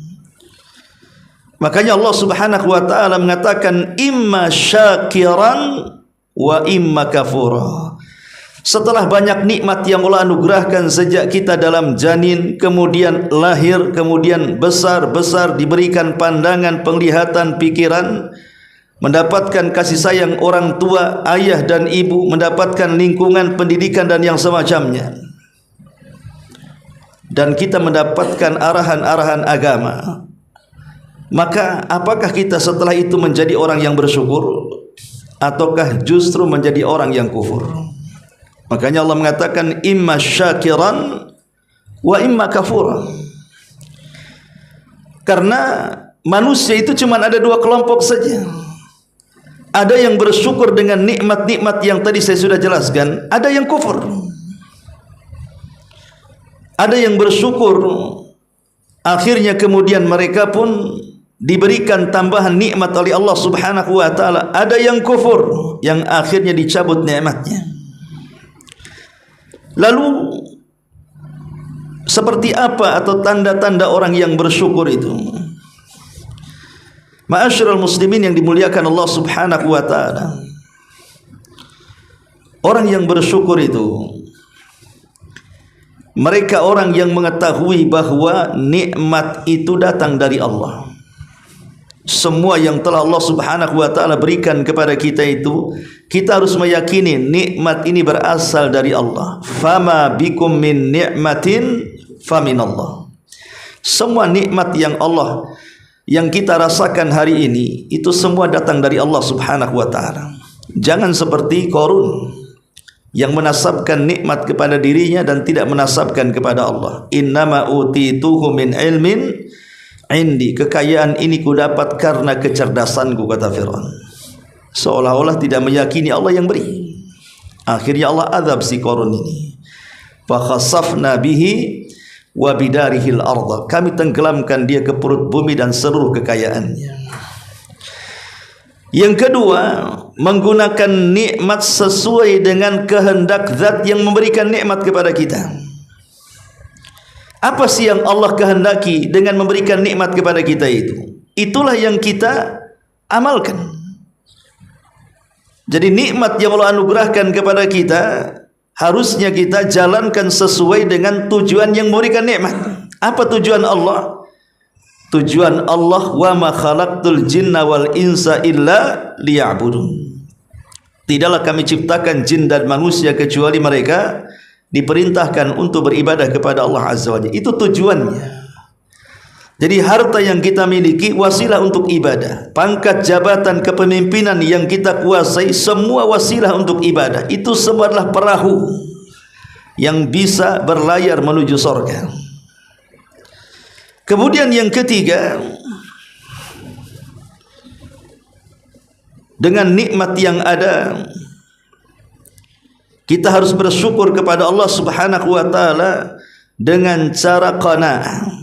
Makanya Allah Subhanahu wa taala mengatakan imma syakiran wa imma kafura. Setelah banyak nikmat yang Allah anugerahkan sejak kita dalam janin, kemudian lahir, kemudian besar-besar, diberikan pandangan, penglihatan, pikiran, mendapatkan kasih sayang orang tua, ayah dan ibu, mendapatkan lingkungan pendidikan dan yang semacamnya. Dan kita mendapatkan arahan-arahan agama. Maka apakah kita setelah itu menjadi orang yang bersyukur ataukah justru menjadi orang yang kufur? Makanya Allah mengatakan imma syakiran wa imma kafura. Karena manusia itu cuma ada 2 kelompok saja. Ada yang bersyukur dengan nikmat-nikmat yang tadi saya sudah jelaskan, ada yang kufur. Ada yang bersyukur, akhirnya kemudian mereka pun diberikan tambahan nikmat oleh Allah Subhanahu wa taala. Ada yang kufur, yang akhirnya dicabut nikmatnya. Lalu seperti apa atau tanda-tanda orang yang bersyukur itu? Ma'asyiral muslimin yang dimuliakan Allah Subhanahu wa taala. Orang yang bersyukur itu mereka orang yang mengetahui bahwa nikmat itu datang dari Allah. Semua yang telah Allah Subhanahu wa taala berikan kepada kita itu, kita harus meyakini nikmat ini berasal dari Allah. Fama bikum min ni'matin faminallah. Semua nikmat yang kita rasakan hari ini itu semua datang dari Allah Subhanahu wa taala. Jangan seperti Qarun yang menasabkan nikmat kepada dirinya dan tidak menasabkan kepada Allah. Innama utituhu min ilmin indi. Kekayaan ini ku dapat karena kecerdasanku, kata Fir'aun. Seolah-olah tidak meyakini Allah yang beri. Akhirnya Allah azab si Qarun ini. Fa khasafna bihi wa bidarihil arda. Kami tenggelamkan dia ke perut bumi dan seluruh kekayaannya. Yang kedua, menggunakan nikmat sesuai dengan kehendak zat yang memberikan nikmat kepada kita. Apa sih yang Allah kehendaki dengan memberikan nikmat kepada kita itu? Itulah yang kita amalkan. Jadi nikmat yang Allah anugerahkan kepada kita harusnya kita jalankan sesuai dengan tujuan yang memberikan nikmat. Apa tujuan Allah? Tujuan Allah, wa ma khalaqtul jinna wal insa illa liya'budun. Tidaklah kami ciptakan jin dan manusia kecuali mereka diperintahkan untuk beribadah kepada Allah Azza wa Jalla. Itu tujuannya. Jadi harta yang kita miliki wasilah untuk ibadah. Pangkat jabatan kepemimpinan yang kita kuasai semua wasilah untuk ibadah. Itu semua adalah perahu yang bisa berlayar menuju surga. Kemudian yang ketiga, dengan nikmat yang ada, kita harus bersyukur kepada Allah Subhanahu wa taala dengan cara qanaah.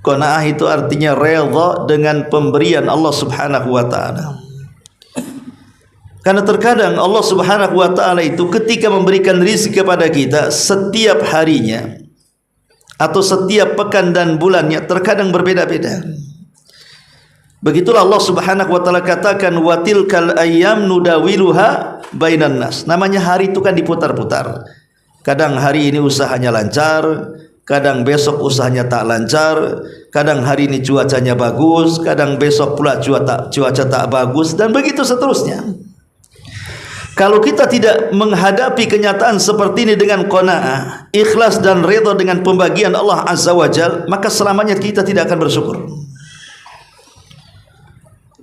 Qanaah itu artinya redha dengan pemberian Allah Subhanahu wa taala. Karena terkadang Allah Subhanahu wa taala itu ketika memberikan rezeki kepada kita setiap harinya atau setiap pekan dan bulannya terkadang berbeda-beda. Begitulah Allah Subhanahu wa taala katakan, wa tilkal ayyam nudawiluha bainan nas. Namanya hari itu kan diputar-putar. Kadang hari ini usahanya lancar, kadang besok usahanya tak lancar, kadang hari ini cuacanya bagus, kadang besok pula cuaca tak bagus, dan begitu seterusnya. Kalau kita tidak menghadapi kenyataan seperti ini dengan qanaah, ikhlas dan redha dengan pembagian Allah Azza wa Jalla, maka selamanya kita tidak akan bersyukur.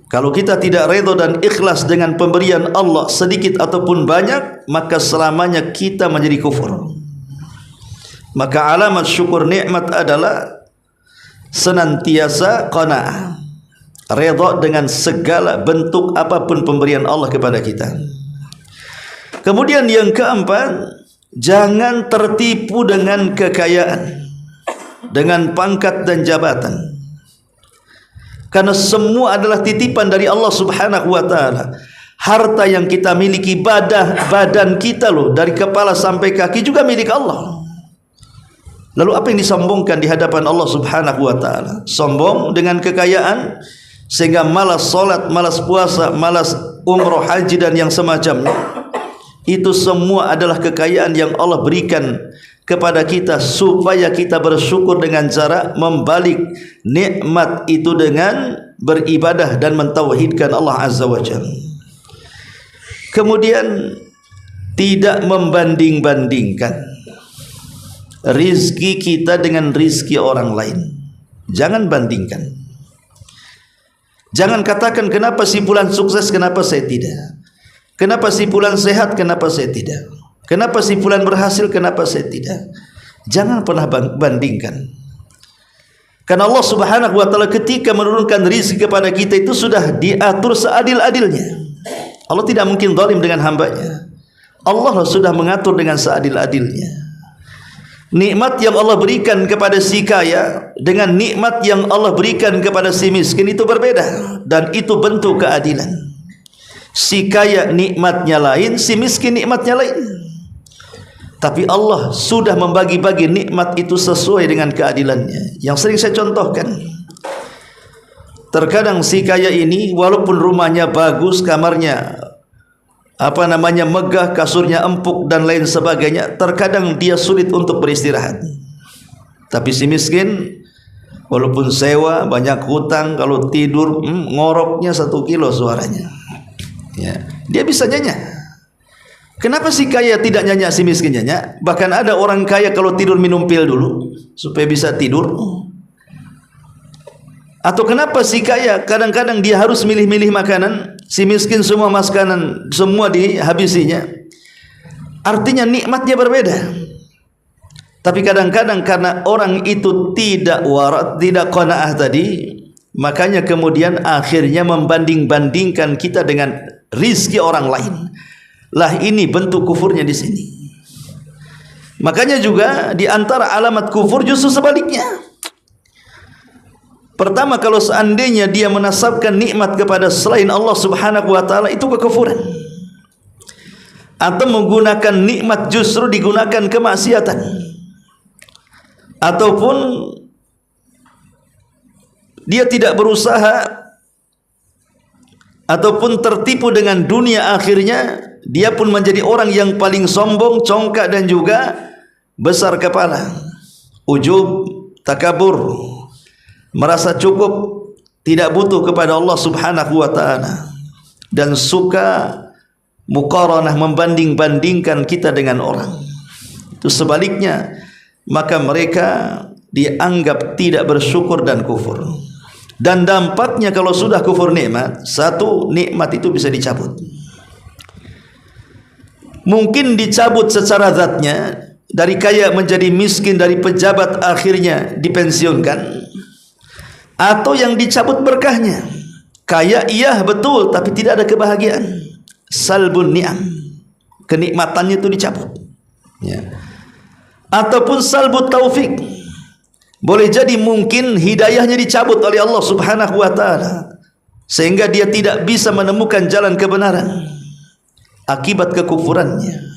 Kalau kita tidak redha dan ikhlas dengan pemberian Allah sedikit ataupun banyak, maka selamanya kita menjadi kufur. Maka alamat syukur nikmat adalah senantiasa qanaah, redha dengan segala bentuk apapun pemberian Allah kepada kita. Kemudian yang keempat, jangan tertipu dengan kekayaan, dengan pangkat dan jabatan. Karena semua adalah titipan dari Allah Subhanahu wa taala. Harta yang kita miliki, badan kita loh, dari kepala sampai kaki juga milik Allah. Lalu apa yang disombongkan di hadapan Allah Subhanahu wa taala? Sombong dengan kekayaan sehingga malas salat, malas puasa, malas umroh, haji dan yang semacamnya. Itu semua adalah kekayaan yang Allah berikan kepada kita supaya kita bersyukur dengan cara membalik nikmat itu dengan beribadah dan mentauhidkan Allah Azza wa Jalla. Kemudian tidak membanding-bandingkan rizki kita dengan rizki orang lain. Jangan bandingkan. Jangan katakan kenapa si fulan sukses, kenapa saya tidak. Kenapa si fulan sehat, kenapa saya tidak. Kenapa si fulan berhasil, kenapa saya tidak. Jangan pernah bandingkan. Karena Allah Subhanahu wa taala ketika menurunkan rizki kepada kita itu sudah diatur seadil-adilnya. Allah tidak mungkin zalim dengan hambanya. Allah sudah mengatur dengan seadil-adilnya. Nikmat yang Allah berikan kepada si kaya dengan nikmat yang Allah berikan kepada si miskin itu berbeda, dan itu bentuk keadilan. Si kaya nikmatnya lain, si miskin nikmatnya lain. Tapi Allah sudah membagi-bagi nikmat itu sesuai dengan keadilannya. Yang sering saya contohkan, terkadang si kaya ini walaupun rumahnya bagus, kamarnya megah, kasurnya empuk dan lain sebagainya, terkadang dia sulit untuk beristirahat. Tapi si miskin walaupun sewa, banyak hutang, kalau tidur ngoroknya 1 kilo suaranya. Ya, dia bisa nyanyi. Kenapa si kaya tidak nyanyi, si miskin nyanyi? Bahkan ada orang kaya kalau tidur minum pil dulu supaya bisa tidur. Atau kenapa si kaya kadang-kadang dia harus milih-milih makanan, si miskin semua makanan semua dihabisinya. Artinya nikmatnya berbeda. Tapi kadang-kadang karena orang itu tidak warat, tidak qanaah tadi, makanya kemudian akhirnya membanding-bandingkan kita dengan rizki orang lain. Lah ini bentuk kufurnya di sini. Makanya juga di antara alamat kufur justru sebaliknya. Pertama, kalau seandainya dia menasabkan nikmat kepada selain Allah Subhanahu wa taala, itu kekufuran. Atau menggunakan nikmat justru digunakan kemaksiatan. Ataupun dia tidak berusaha ataupun tertipu dengan dunia, akhirnya dia pun menjadi orang yang paling sombong, congkak dan juga besar kepala. Ujub, takabur, merasa cukup, tidak butuh kepada Allah Subhanahu wa taala, dan suka muqaranah, membanding-bandingkan kita dengan orang. Itu sebaliknya, maka mereka dianggap tidak bersyukur dan kufur. Dan dampaknya kalau sudah kufur nikmat, satu, nikmat itu bisa dicabut. Mungkin dicabut secara zatnya, dari kaya menjadi miskin, dari pejabat akhirnya dipensiunkan, atau yang dicabut berkahnya. Kaya iya betul, tapi tidak ada kebahagiaan. Salbun ni'am, kenikmatannya itu dicabut, ya. Ataupun salbut taufik, boleh jadi mungkin hidayahnya dicabut oleh Allah Subhanahu wa taala, sehingga dia tidak bisa menemukan jalan kebenaran akibat kekufurannya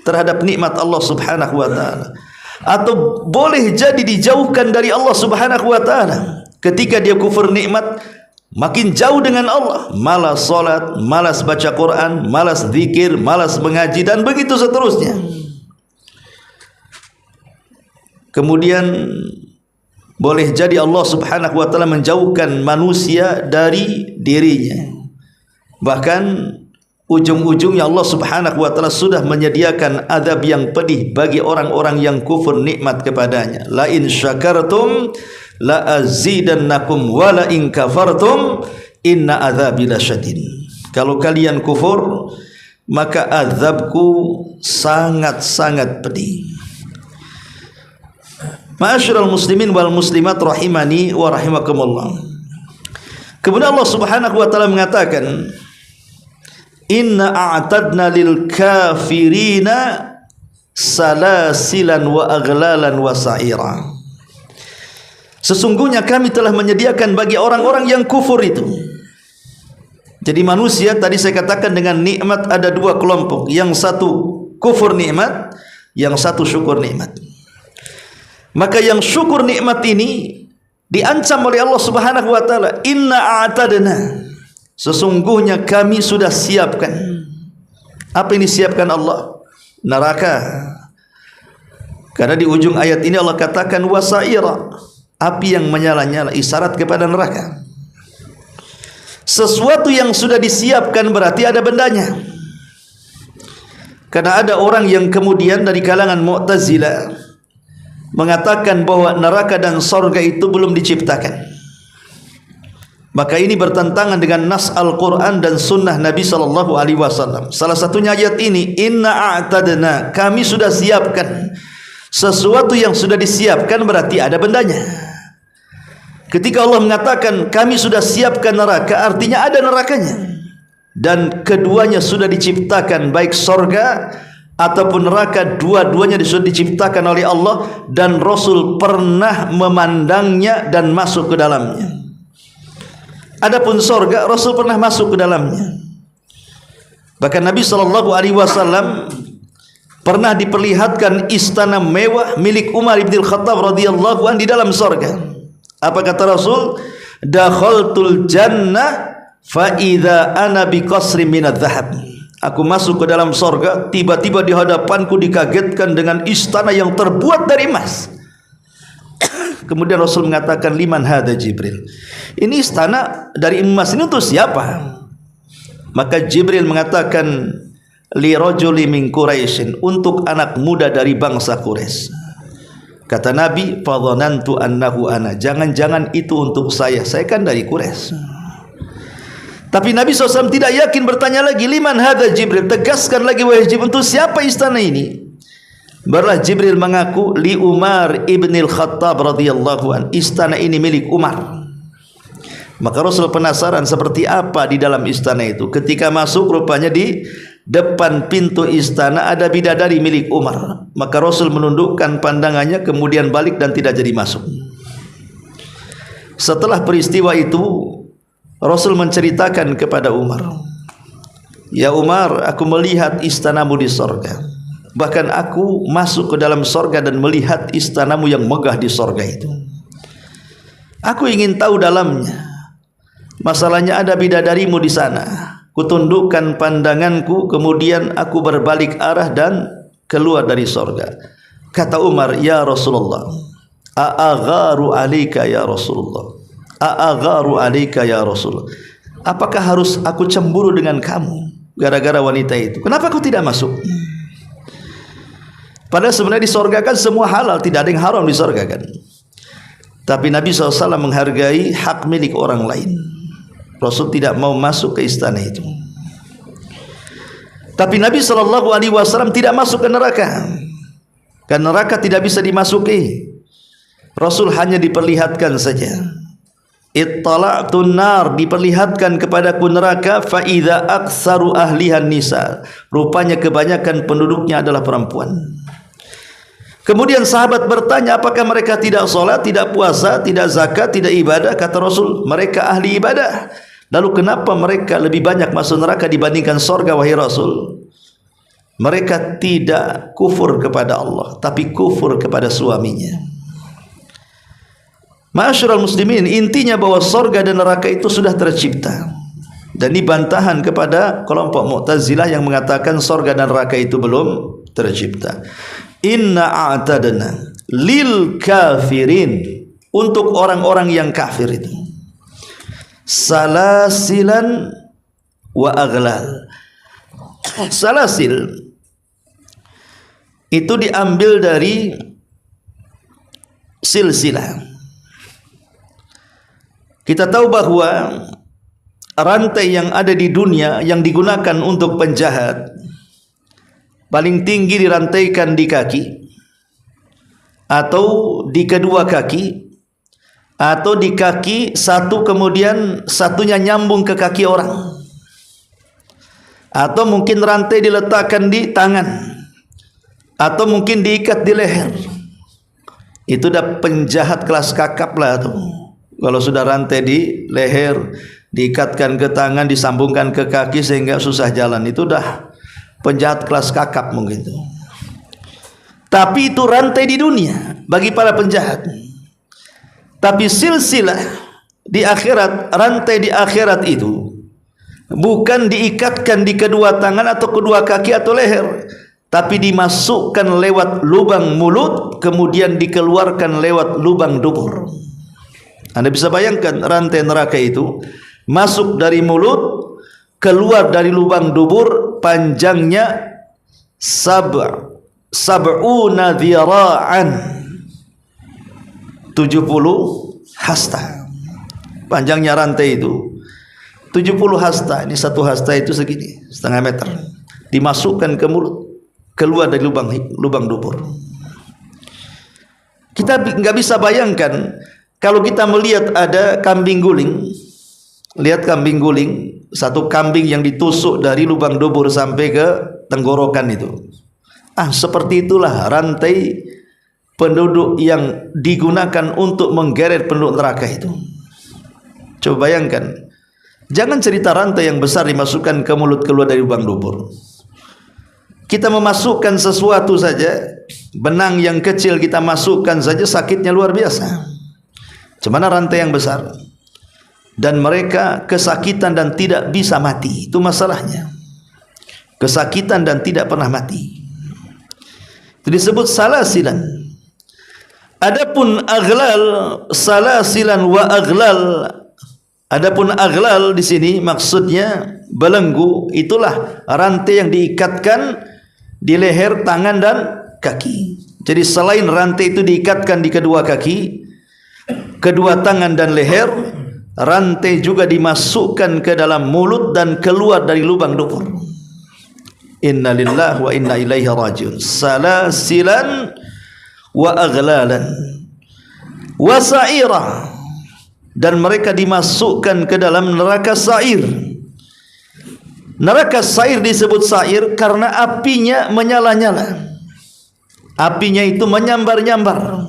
terhadap nikmat Allah Subhanahu wa taala. Atau boleh jadi dijauhkan dari Allah Subhanahu wa taala ketika dia kufur nikmat, makin jauh dengan Allah, malas salat, malas baca Quran, malas zikir, malas mengaji, dan begitu seterusnya. Kemudian boleh jadi Allah Subhanahu wa taala menjauhkan manusia dari dirinya. Bahkan ujung-ujungnya Allah Subhanahu wa taala sudah menyediakan azab yang pedih bagi orang-orang yang kufur nikmat kepadanya. La in syakartum la azidannakum wa la in kafartum inna azabi lasyadid. Kalau kalian kufur, maka azabku sangat-sangat pedih. Ma'asyiral muslimin wal muslimat rahimani wa rahimakumullah. Kemudian Allah Subhanahu wa taala mengatakan, inna a'tadna lil kafirina salasilan wa aghlalan wa sa'ira. Sesungguhnya kami telah menyediakan bagi orang-orang yang kufur itu. Jadi manusia tadi saya katakan dengan nikmat ada dua kelompok, yang satu kufur nikmat, yang satu syukur nikmat. Maka yang syukur nikmat ini diancam oleh Allah Subhanahu wa taala, inna a'tadna, sesungguhnya kami sudah siapkan. Apa yang disiapkan Allah? Neraka. Karena di ujung ayat ini Allah katakan wasaira, api yang menyala-nyala, isyarat kepada neraka. Sesuatu yang sudah disiapkan berarti ada bendanya. Karena ada orang yang kemudian dari kalangan Mu'tazilah mengatakan bahwa neraka dan surga itu belum diciptakan. Maka ini bertentangan dengan nas Al-Quran dan sunnah Nabi SAW. Salah satunya ayat ini, inna a'tadna, kami sudah siapkan. Sesuatu yang sudah disiapkan berarti ada bendanya. Ketika Allah mengatakan kami sudah siapkan neraka, artinya ada nerakanya. Dan keduanya sudah diciptakan, baik surga ataupun neraka, dua-duanya sudah diciptakan oleh Allah, dan Rasul pernah memandangnya dan masuk ke dalamnya. Adapun surga, Rasul pernah masuk ke dalamnya. Bahkan Nabi SAW pernah diperlihatkan istana mewah milik Umar bin Khattab radhiyallahu anhu di dalam surga. Apa kata Rasul? Dakhaltul jannah fa idza ana bi qasrin minadz dzahab. Aku masuk ke dalam surga, tiba-tiba di hadapanku dikagetkan dengan istana yang terbuat dari emas. Kemudian Rasul mengatakan, liman hadza Jibril, ini istana dari emas ini untuk siapa? Maka Jibril mengatakan, li rajuli min Quraisyin, untuk anak muda dari bangsa Quraisy. Kata Nabi, fa dhanantu annahu ana, jangan-jangan itu untuk saya kan dari Quraisy. Tapi Nabi SAW tidak yakin, bertanya lagi, liman hadza Jibril, tegaskan lagi wahai Jibril, untuk siapa istana ini? Barulah Jibril mengaku, li Umar ibn al-Khattab radhiyallahu an, istana ini milik Umar. Maka Rasul penasaran seperti apa di dalam istana itu. Ketika masuk, rupanya di depan pintu istana ada bidadari milik Umar. Maka Rasul menundukkan pandangannya, kemudian balik dan tidak jadi masuk. Setelah peristiwa itu, Rasul menceritakan kepada Umar, ya Umar, aku melihat istanamu di sorga. Bahkan aku masuk ke dalam sorga dan melihat istanamu yang megah di sorga itu. Aku ingin tahu dalamnya. Masalahnya ada bidadarimu di sana. kutundukkan pandanganku, kemudian aku berbalik arah dan keluar dari sorga. Kata Umar, ya Rasulullah, a'agharu alika ya Rasulullah, a'agharu alika ya Rasulullah, apakah harus aku cemburu dengan kamu gara-gara wanita itu? Kenapa kau tidak masuk? Padahal sebenarnya di sorga kan semua halal, tidak ada yang haram di sorga kan. Tapi Nabi SAW menghargai hak milik orang lain. Rasul tidak mau masuk ke istana itu. Tapi Nabi SAW tidak masuk ke neraka. Karena neraka tidak bisa dimasuki. Rasul hanya diperlihatkan saja. Ittala'tun nar, diperlihatkan kepadaku neraka, fa idza aktsaru ahlihan nisa, rupanya kebanyakan penduduknya adalah perempuan. Kemudian sahabat bertanya, apakah mereka tidak salat, tidak puasa, tidak zakat, tidak ibadah? Kata Rasul, mereka ahli ibadah. Lalu kenapa mereka lebih banyak masuk neraka dibandingkan surga, wahai Rasul? Mereka tidak kufur kepada Allah, tapi kufur kepada suaminya. Ma'asyiral muslimin, intinya bahwa surga dan neraka itu sudah tercipta. Dan ini bantahan kepada kelompok Mu'tazilah yang mengatakan surga dan neraka itu belum tercipta. Inna a'tadna lil kafirin, untuk orang-orang yang kafir itu, salasilan wa aghlal. Salasil itu diambil dari silsilah. Kita tahu bahwa rantai yang ada di dunia yang digunakan untuk penjahat paling tinggi dirantaikan di kaki, atau di kedua kaki, atau di kaki satu kemudian satunya nyambung ke kaki orang, atau mungkin rantai diletakkan di tangan, atau mungkin diikat di leher. Itu dah penjahat kelas kakap lah tuh. Kalau sudah rantai di leher, diikatkan ke tangan, disambungkan ke kaki sehingga susah jalan, itu dah penjahat kelas kakap mungkin itu. Tapi itu rantai di dunia bagi para penjahat. Tapi silsilah di akhirat, rantai di akhirat itu bukan diikatkan di kedua tangan atau kedua kaki atau leher, tapi dimasukkan lewat lubang mulut, kemudian dikeluarkan lewat lubang dubur. Anda bisa bayangkan rantai neraka itu masuk dari mulut, keluar dari lubang dubur, panjangnya sab'una dhira'an, 70 hasta. Panjangnya rantai itu 70 hasta. Ini satu hasta itu segini, setengah meter. Dimasukkan ke mulut, keluar dari lubang dubur. Kita nggak bisa bayangkan kalau kita melihat ada kambing guling. Lihat kambing guling, satu kambing yang ditusuk dari lubang dubur sampai ke tenggorokan itu. Seperti itulah rantai penduduk yang digunakan untuk menggeret penduduk neraka itu. Coba bayangkan, jangan cerita rantai yang besar dimasukkan ke mulut, keluar dari lubang dubur. Kita memasukkan sesuatu saja, benang yang kecil kita masukkan saja sakitnya luar biasa. Cemana rantai yang besar? Dan mereka kesakitan dan tidak bisa mati. Itu masalahnya. Kesakitan dan tidak pernah mati. Itu disebut salasilan. Adapun aghlal, salasilan wa aghlal. Adapun aghlal di sini maksudnya belenggu, itulah rantai yang diikatkan di leher, tangan dan kaki. Jadi selain rantai itu diikatkan di kedua kaki, kedua tangan dan leher, rantai juga dimasukkan ke dalam mulut dan keluar dari lubang dubur. Inna lillahi wa inna ilaihi rajiun. Salasilan wa aghlalan wa sa'ira, dan mereka dimasukkan ke dalam neraka sa'ir. Neraka sa'ir disebut sa'ir karena apinya menyala-nyala. Apinya itu menyambar-nyambar.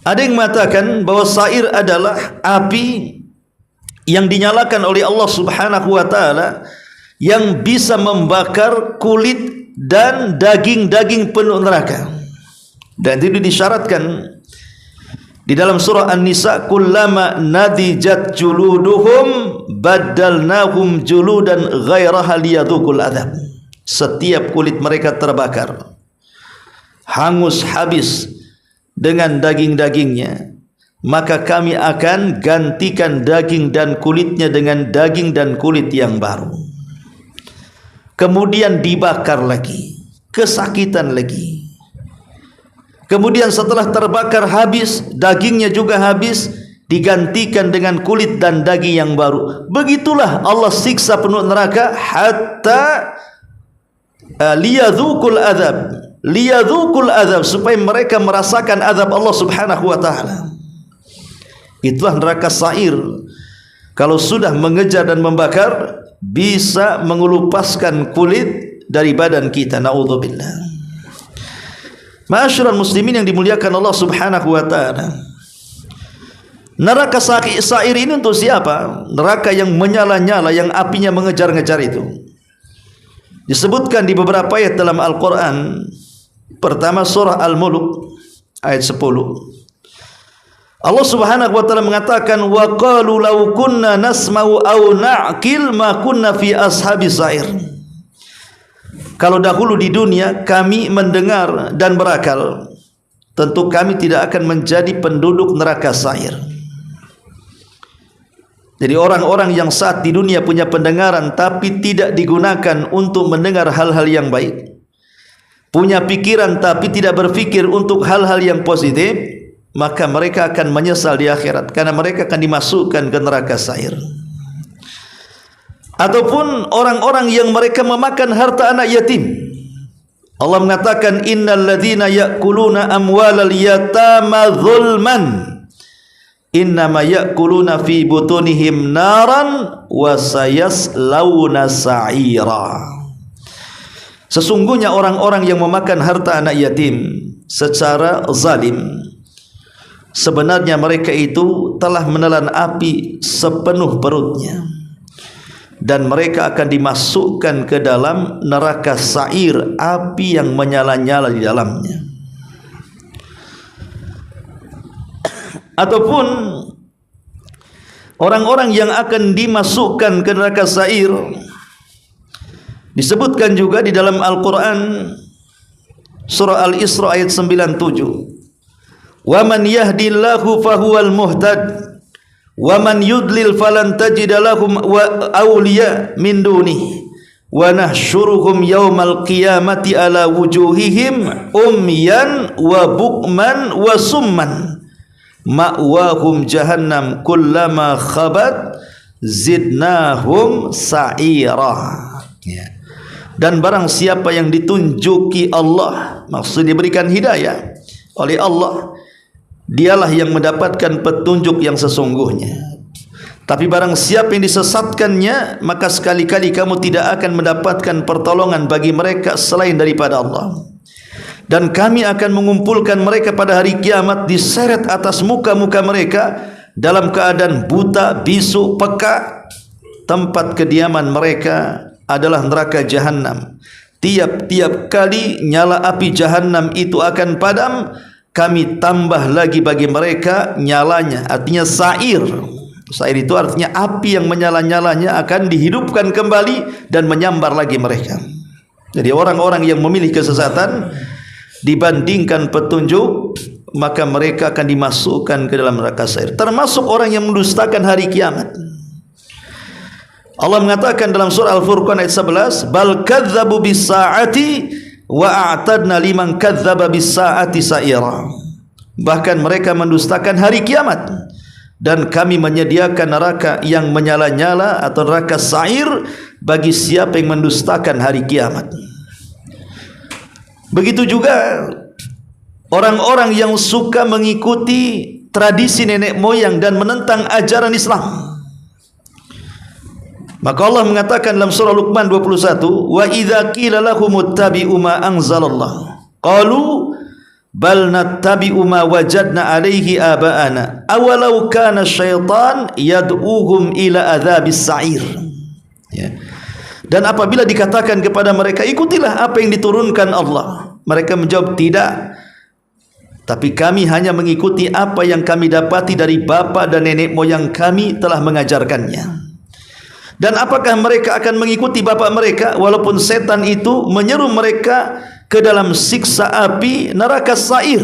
Ada yang mengatakan bahwa sa'ir adalah api yang dinyalakan oleh Allah Subhanahu wa taala yang bisa membakar kulit dan daging-daging penduduk neraka. Dan itu disyaratkan Di dalam surah An-Nisa, kullama nadijat juluduhum baddalnahum juludan ghairaha liyadhuqul adzab. Setiap kulit mereka terbakar, hangus habis dengan daging-dagingnya, maka kami akan gantikan daging dan kulitnya dengan daging dan kulit yang baru. Kemudian dibakar lagi, kesakitan lagi. Kemudian setelah terbakar habis, dagingnya juga habis, digantikan dengan kulit dan daging yang baru. Begitulah Allah siksa penduduk neraka hatta liyadzuqul adzab, supaya mereka merasakan azab Allah Subhanahu wa taala. Itulah neraka sa'ir. Kalau sudah mengejar dan membakar, bisa mengelupaskan kulit dari badan kita. Naudzubillah. Ma'asyiral muslimin yang dimuliakan Allah Subhanahu wa taala. Neraka sa'ir ini untuk siapa? Neraka yang menyala-nyala, yang apinya mengejar-ngejar itu. Disebutkan di beberapa ayat dalam Al-Quran. Pertama surah Al-Mulk ayat 10. Allah Subhanahu wa taala mengatakan, wa qalu law kunna nasma'u aw na'qil ma kunna fi ashabis sa'ir. Kalau dahulu di dunia kami mendengar dan berakal, tentu kami tidak akan menjadi penduduk neraka sa'ir. Jadi orang-orang yang saat di dunia punya pendengaran tapi tidak digunakan untuk mendengar hal-hal yang baik, punya pikiran tapi tidak berfikir untuk hal-hal yang positif, maka mereka akan menyesal di akhirat, karena mereka akan dimasukkan ke neraka sa'ir. Ataupun orang-orang yang mereka memakan harta anak yatim. Allah mengatakan, innal ladzina ya'kuluna amwalal yatama zulman innama ya'kuluna fi butunihim naran wa sayaslawna sa'ira. Sesungguhnya orang-orang yang memakan harta anak yatim secara zalim, sebenarnya mereka itu telah menelan api sepenuh perutnya, dan mereka akan dimasukkan ke dalam neraka sa'ir, api yang menyala-nyala di dalamnya. Ataupun orang-orang yang akan dimasukkan ke neraka sa'ir, disebutkan juga di dalam Al-Quran surah Al-Isra ayat 97, wa man yahdillahu fahuwal muhtad wa man yudlil falan tajida lahum awliya min dunihi wa nahsyuruhum yaumal qiyamati ala wujuhihim umyan wa bukman wa summan ma'wahum jahannam kullama khabat zidnahum sa'ira. Dan barang siapa yang ditunjuki Allah, maksud diberikan hidayah oleh Allah, dialah yang mendapatkan petunjuk yang sesungguhnya. Tapi barang siapa yang disesatkannya, maka sekali-kali kamu tidak akan mendapatkan pertolongan bagi mereka selain daripada Allah. Dan kami akan mengumpulkan mereka pada hari kiamat, diseret atas muka-muka mereka dalam keadaan buta, bisu, peka. Tempat kediaman mereka adalah neraka jahanam. Tiap-tiap kali nyala api jahanam itu akan padam, kami tambah lagi bagi mereka nyalanya. Artinya sa'ir. Sa'ir itu artinya api yang menyala-nyalanya akan dihidupkan kembali dan menyambar lagi mereka. Jadi orang-orang yang memilih kesesatan dibandingkan petunjuk, maka mereka akan dimasukkan ke dalam neraka sa'ir. Termasuk orang yang mendustakan hari kiamat. Allah mengatakan dalam surah Al-Furqan ayat 11, bal kadzabu bis-sa'ati wa a'tadna liman kadzdzaba bis-sa'ati sa'ira. Bahkan mereka mendustakan hari kiamat, dan kami menyediakan neraka yang menyala-nyala atau neraka sa'ir bagi siapa yang mendustakan hari kiamat. Begitu juga orang-orang yang suka mengikuti tradisi nenek moyang dan menentang ajaran Islam. Maka Allah mengatakan dalam surah Luqman 21, wa idza qila lahum ittabi'u ma anzalallah qalu bal nattabi'u ma wajadna alaihi aba'ana awalau kana syaitan yad'uhum ila adzabis sa'ir. Ya. Dan apabila dikatakan kepada mereka, ikutilah apa yang diturunkan Allah, mereka menjawab, tidak, tapi kami hanya mengikuti apa yang kami dapati dari bapa dan nenek moyang kami telah mengajarkannya. Dan apakah mereka akan mengikuti bapa mereka walaupun setan itu menyeru mereka ke dalam siksa api neraka Sa'ir.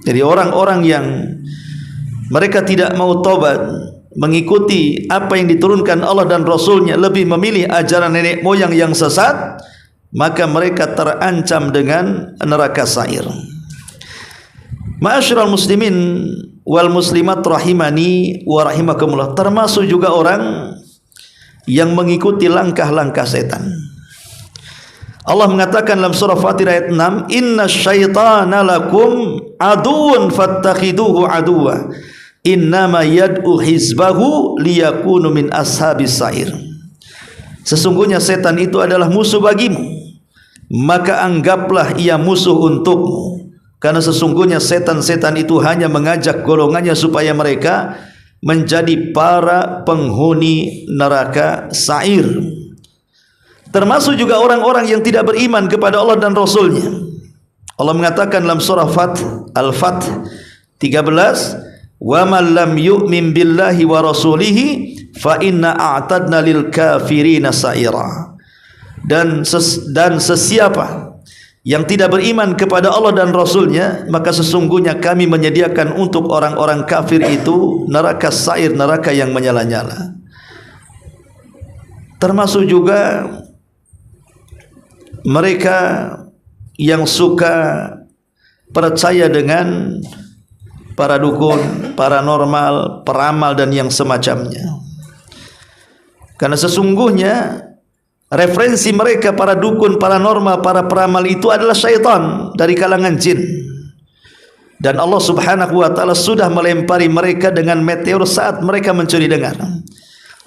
Jadi orang-orang yang mereka tidak mau taubat, mengikuti apa yang diturunkan Allah dan Rasulnya, lebih memilih ajaran nenek moyang yang sesat, maka mereka terancam dengan neraka Sa'ir. Ma'asyiral muslimin wal muslimat rahimani wa rahimakumullah, termasuk juga orang yang mengikuti langkah-langkah setan. Allah mengatakan dalam surah Fatir ayat 6, "Inna syaitana lakum aduun fattakhiduhu aduwa innama yad'u hizbahu liyakunu min ashabis sa'ir." Sesungguhnya setan itu adalah musuh bagimu, maka anggaplah ia musuh untukmu. Karena sesungguhnya setan-setan itu hanya mengajak golongannya supaya mereka menjadi para penghuni neraka Sa'ir. Termasuk juga orang-orang yang tidak beriman kepada Allah dan Rasulnya. Allah mengatakan dalam surah Al-Fath 13, "Wa man lam yu'min billahi wa rasulihi fa inna a'tadna lil kafirina sa'ira." Dan sesiapa yang tidak beriman kepada Allah dan Rasulnya, maka sesungguhnya kami menyediakan untuk orang-orang kafir itu neraka Sa'ir, neraka yang menyala-nyala. Termasuk juga mereka yang suka percaya dengan para dukun, paranormal, peramal dan yang semacamnya. Karena sesungguhnya referensi mereka para dukun, paranormal, para peramal itu adalah syaitan dari kalangan jin. Dan Allah Subhanahu wa taala sudah melempari mereka dengan meteor saat mereka mencuri dengar.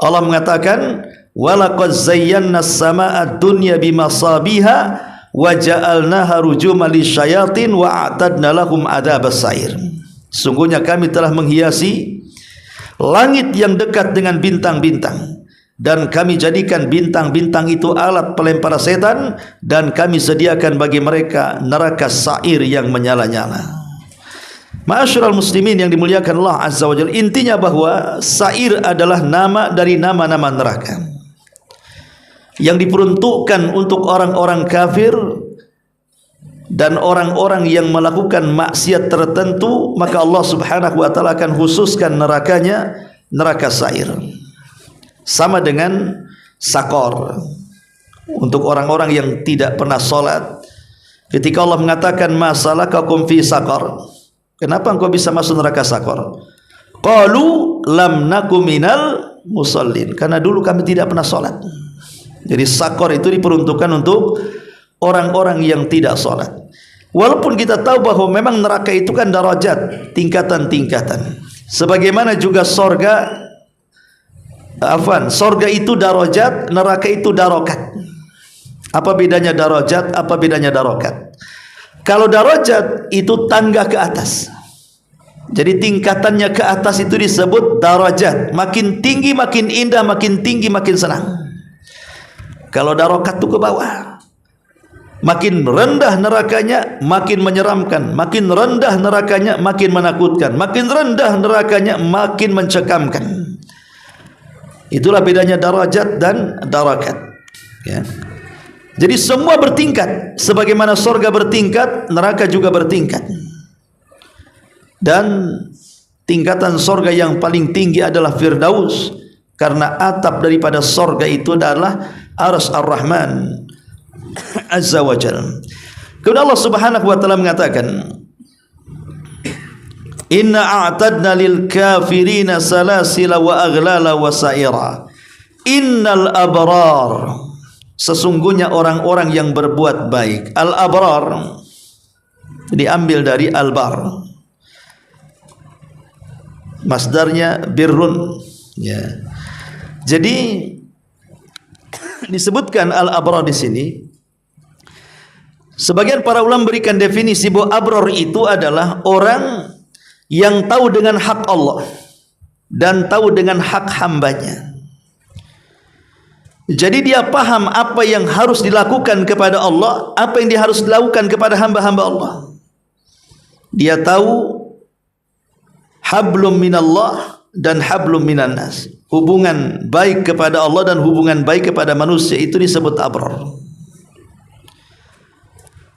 Allah mengatakan, "Walaqad zayyana as-samaa'a ad-dunya bimasabiha wa ja'alnaha rujuman lisyayatin wa a'tadna lahum adzabas sa'ir." Sungguhnya kami telah menghiasi langit yang dekat dengan bintang-bintang, dan kami jadikan bintang-bintang itu alat pelempar setan, dan kami sediakan bagi mereka neraka Sa'ir yang menyala-nyala. Ma'asyiral muslimin yang dimuliakan Allah Azza wa Jalla, intinya bahwa Sa'ir adalah nama dari nama-nama neraka yang diperuntukkan untuk orang-orang kafir dan orang-orang yang melakukan maksiat tertentu. Maka Allah Subhanahu wa taala akan khususkan nerakanya neraka Sa'ir. Sama dengan sakor untuk orang-orang yang tidak pernah solat. Ketika Allah mengatakan, "Masalakakum fi sakor?" Kenapa engkau bisa masuk neraka sakor? Qalu lam nakum minal musallin. Karena dulu kami tidak pernah solat. Jadi sakor itu diperuntukkan untuk orang-orang yang tidak solat. Walaupun kita tahu bahwa memang neraka itu kan darajat, tingkatan-tingkatan. Sebagaimana juga sorga itu darajat, neraka itu darokat. Apa bedanya darajat? Apa bedanya darokat? Kalau darajat itu tangga ke atas, jadi tingkatannya ke atas itu disebut darajat. Makin tinggi makin indah, makin tinggi makin senang. Kalau darokat itu ke bawah, makin rendah nerakanya makin menyeramkan, makin rendah nerakanya makin menakutkan, makin rendah nerakanya makin mencekamkan. Itulah bedanya darajat dan darakat, ya. Jadi semua bertingkat, sebagaimana surga bertingkat, neraka juga bertingkat. Dan tingkatan surga yang paling tinggi adalah Firdaus, karena atap daripada surga itu adalah Arsy Ar-Rahman Azza wa Jalla. Kemudian Allah Subhanahu wa taala mengatakan, "Inna a'tadna lil kafirina salasila wa aghlala wa sa'ira. Innal abrar." Sesungguhnya orang-orang yang berbuat baik. Al-abrar diambil dari al-bar, masdarnya birrun, ya. Jadi disebutkan al-abrar di sini. Sebagian para ulama berikan definisi bahwa abrar itu adalah orang yang tahu dengan hak Allah dan tahu dengan hak hambanya. Jadi dia paham apa yang harus dilakukan kepada Allah, apa yang dia harus dilakukan kepada hamba-hamba Allah. Dia tahu hablum minallah dan hablum minan nas. Hubungan baik kepada Allah dan hubungan baik kepada manusia itu disebut abrar.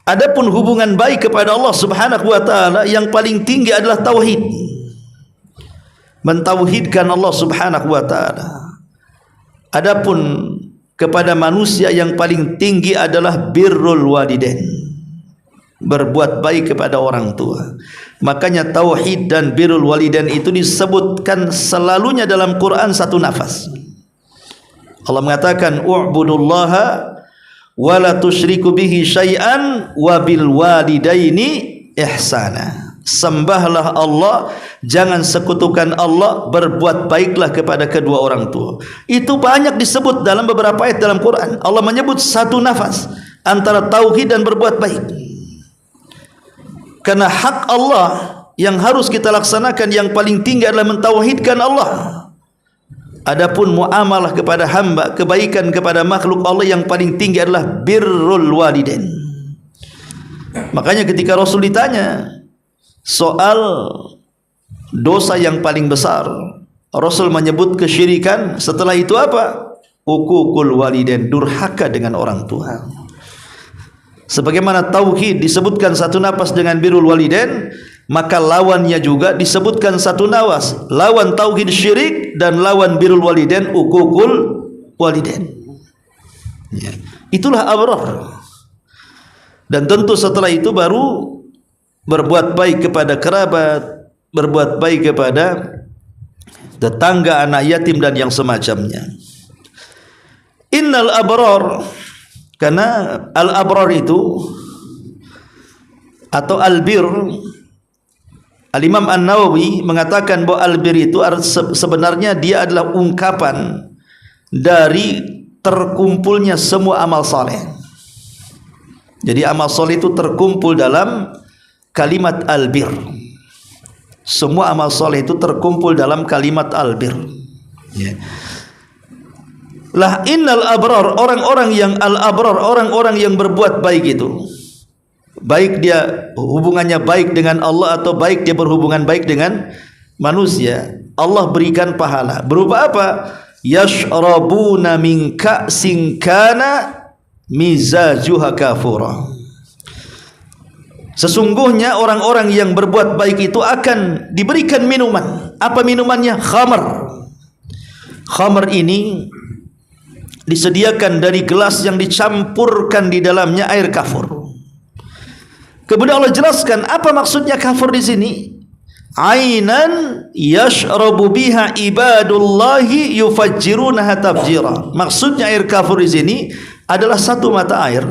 Adapun hubungan baik kepada Allah Subhanahu wa taala yang paling tinggi adalah tauhid. Mentauhidkan Allah Subhanahu wa taala. Adapun kepada manusia yang paling tinggi adalah birrul walidain. Berbuat baik kepada orang tua. Makanya tauhid dan birrul walidain itu disebutkan selalunya dalam Quran satu nafas. Allah mengatakan u'budullaha wa la tusyriku bihi syai'an wa bil walidaini ihsana. Sembahlah Allah, jangan sekutukan Allah, berbuat baiklah kepada kedua orang tua. Itu banyak disebut dalam beberapa ayat dalam Quran. Allah menyebut satu nafas antara tauhid dan berbuat baik. Karena hak Allah yang harus kita laksanakan yang paling tinggi adalah mentauhidkan Allah. Adapun muamalah kepada hamba, kebaikan kepada makhluk Allah yang paling tinggi adalah birrul walidain. Makanya ketika Rasul ditanya soal dosa yang paling besar, Rasul menyebut kesyirikan. Setelah itu apa? Uququl walidain, durhaka dengan orang tua. Sebagaimana tauhid disebutkan satu nafas dengan birrul walidain, maka lawannya juga disebutkan satu nafas. Lawan tauhid syirik dan lawan birrul walidain uququl walidain. Ya. Itulah abrar. Dan tentu setelah itu baru berbuat baik kepada kerabat, berbuat baik kepada tetangga, anak yatim dan yang semacamnya. Innal abrar, karena al-abrar itu atau al-bir, Al-Imam An-Nawawi mengatakan bahwa al-bir itu sebenarnya dia adalah ungkapan dari terkumpulnya semua amal saleh. Jadi amal saleh itu terkumpul dalam kalimat al-bir. Semua amal soleh itu terkumpul dalam kalimat al-bir. Ya. Lah innal abrar, orang-orang yang al-abrar, orang-orang yang berbuat baik itu, baik dia hubungannya baik dengan Allah atau baik dia berhubungan baik dengan manusia, Allah berikan pahala. Berupa apa? Yashrabuna min ka'sin kana mizajuha kafura. Sesungguhnya orang-orang yang berbuat baik itu akan diberikan minuman. Apa minumannya? Khamar. Khamar ini disediakan dari gelas yang dicampurkan di dalamnya air kafur. Kemudian Allah jelaskan apa maksudnya kafur di sini. Ainan yashrabu biha ibadullahi yufajjirunaha tafjira. Maksudnya air kafur di sini adalah satu mata air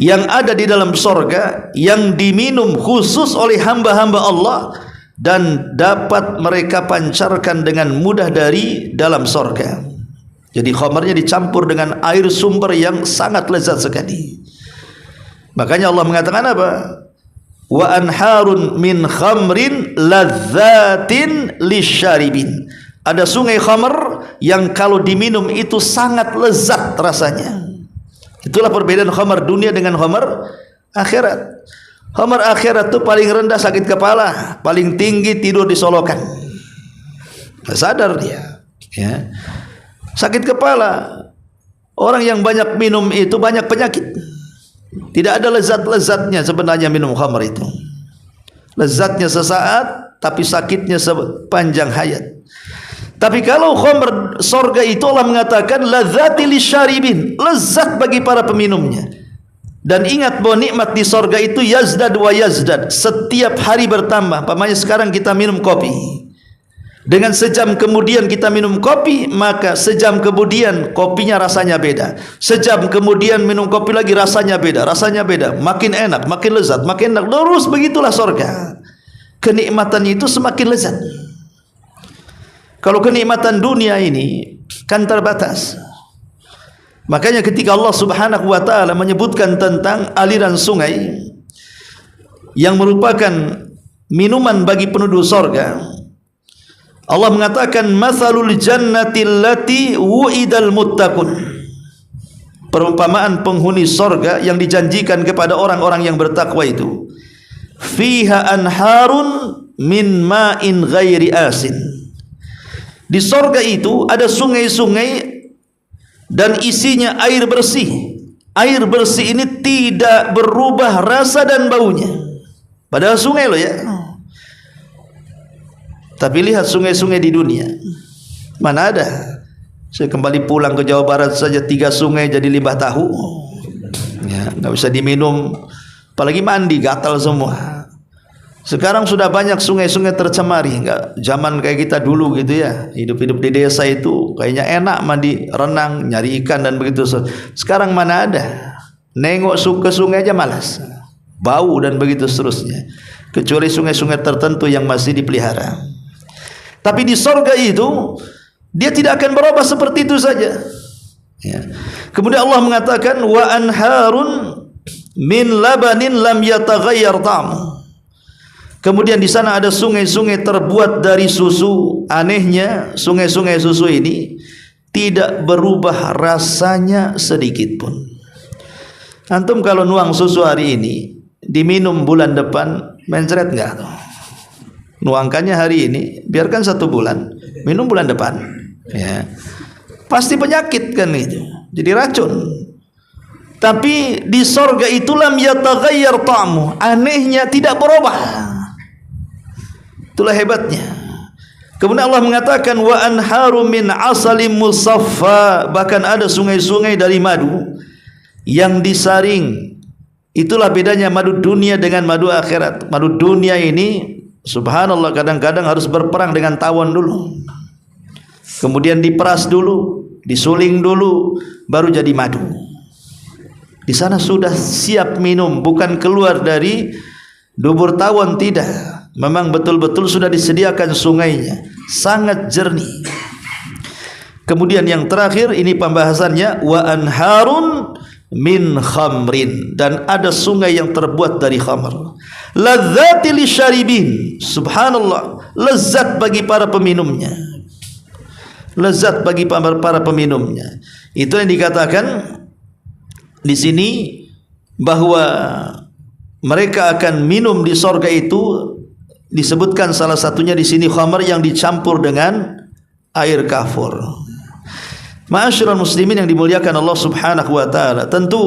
yang ada di dalam sorga, yang diminum khusus oleh hamba-hamba Allah dan dapat mereka pancarkan dengan mudah dari dalam sorga. Jadi khamarnya dicampur dengan air sumber yang sangat lezat sekali. Makanya Allah mengatakan apa? Wa anharun min khamrin ladzatin lisyaribin. Ada sungai khamar yang kalau diminum itu sangat lezat rasanya. Itulah perbedaan khamar dunia dengan khamar akhirat. Khamar akhirat itu paling rendah sakit kepala, paling tinggi tidur di solokan. Nggak sadar dia, ya. Sakit kepala. Orang yang banyak minum itu banyak penyakit. Tidak ada lezat-lezatnya sebenarnya minum khamar itu. Lezatnya sesaat, tapi sakitnya sepanjang hayat. Tapi kalau khamr sorga itu Allah mengatakan ladzati lisyaribin, lezat bagi para peminumnya. Dan ingat bahwa nikmat di sorga itu yazdad wa yazdad, setiap hari bertambah. Pamannya sekarang kita minum kopi, dengan sejam kemudian kita minum kopi, maka sejam kemudian kopinya rasanya beda. Sejam kemudian minum kopi lagi rasanya beda, makin enak, makin lezat, makin enak. Terus begitulah sorga. Kenikmatan itu semakin lezat. Kalau kenikmatan dunia ini kan terbatas. Makanya ketika Allah Subhanahu wa taala menyebutkan tentang aliran sungai yang merupakan minuman bagi penduduk sorga, Allah mengatakan matsalul jannati allati wu'idal muttaqun. Perumpamaan penghuni sorga yang dijanjikan kepada orang-orang yang bertakwa itu. fiha anharun min ma'in ghairi asin. Di sorga itu ada sungai-sungai dan isinya air bersih. Air bersih ini tidak berubah rasa dan baunya. Padahal sungai loh ya. Tapi lihat sungai-sungai di dunia, mana ada? Saya kembali pulang ke Jawa Barat saja 3 sungai jadi limbah tahu. Ya, nggak bisa diminum, apalagi mandi gatal semua. Sekarang sudah banyak sungai-sungai tercemari, nggak zaman kayak kita dulu gitu ya. Hidup-hidup di desa itu kayaknya enak mandi, renang, nyari ikan dan begitu. Sekarang mana ada? Nengok ke sungai aja malas, bau dan begitu seterusnya. Kecuali sungai-sungai tertentu yang masih dipelihara. Tapi di sorga itu dia tidak akan berubah seperti itu saja. Ya. Kemudian Allah mengatakan wa anharun min labanin lam yataghayyar ta'mu. Kemudian di sana ada sungai-sungai terbuat dari susu. Anehnya sungai-sungai susu ini tidak berubah rasanya sedikit pun. Antum kalau nuang susu hari ini, diminum bulan depan, mencret enggak? Nuangkannya hari ini, biarkan 1 bulan, minum bulan depan, ya pasti penyakit kan itu, jadi racun. Tapi di sorga itu lam yataghayyar ta'mu, anehnya tidak berubah. Itulah hebatnya. Kemudian Allah mengatakan wa anharu min asalim musaffa, bahkan ada sungai-sungai dari madu yang disaring. Itulah bedanya madu dunia dengan madu akhirat. Madu dunia ini subhanallah kadang-kadang harus berperang dengan tawon dulu, kemudian diperas dulu, disuling dulu, baru jadi madu. Di sana sudah siap minum, bukan keluar dari dubur tawon, tidak. Memang betul-betul sudah disediakan sungainya, sangat jernih. Kemudian yang terakhir ini pembahasannya wa anharun min khamrin, dan ada sungai yang terbuat dari khamr. Ladzati lisyaribin, subhanallah, lezat bagi para peminumnya. Lezat bagi para peminumnya. Itu yang dikatakan di sini bahwa mereka akan minum di sorga itu. Disebutkan salah satunya di sini khamr yang dicampur dengan air kafur. Ma'asyiral muslimin yang dimuliakan Allah Subhanahu wa taala, tentu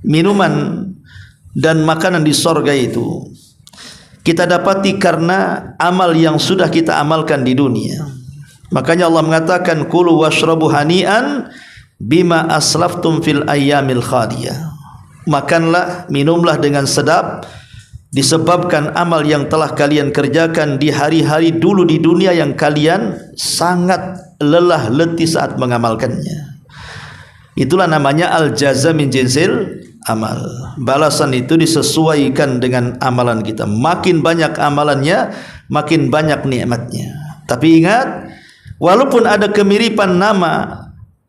minuman dan makanan di sorga itu kita dapati karena amal yang sudah kita amalkan di dunia. Makanya Allah mengatakan kulu washrabu hani'an bima aslaftum fil ayyamil khadiyah. Makanlah, minumlah dengan sedap disebabkan amal yang telah kalian kerjakan di hari-hari dulu di dunia yang kalian sangat lelah letih saat mengamalkannya. Itulah namanya al-jaza min jinsil amal. Balasan itu disesuaikan dengan amalan kita. Makin banyak amalannya, makin banyak nikmatnya. Tapi ingat, walaupun ada kemiripan nama,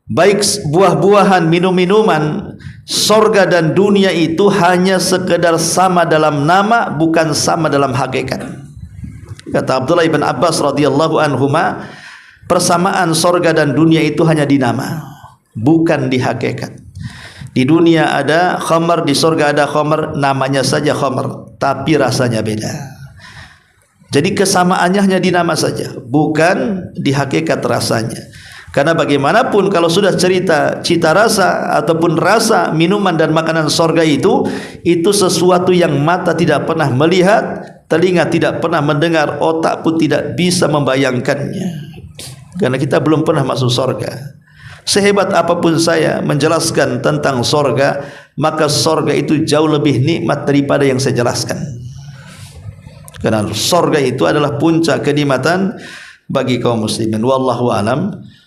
baik buah-buahan, minum-minuman, sorga dan dunia itu hanya sekedar sama dalam nama, bukan sama dalam hakikat. Kata Abdullah ibn Abbas radhiyallahu anhuma, persamaan sorga dan dunia itu hanya di nama, bukan di hakikat. Di dunia ada khamr, di sorga ada khamr, namanya saja khamr, tapi rasanya beda. Jadi kesamaannya hanya di nama saja, bukan di hakikat rasanya. Karena bagaimanapun kalau sudah cerita cita rasa ataupun rasa minuman dan makanan sorga itu sesuatu yang mata tidak pernah melihat, telinga tidak pernah mendengar, otak pun tidak bisa membayangkannya. Karena kita belum pernah masuk sorga. Sehebat apapun saya menjelaskan tentang sorga, maka sorga itu jauh lebih nikmat daripada yang saya jelaskan. Karena sorga itu adalah puncak kenikmatan bagi kaum muslimin. Wallahu a'lam.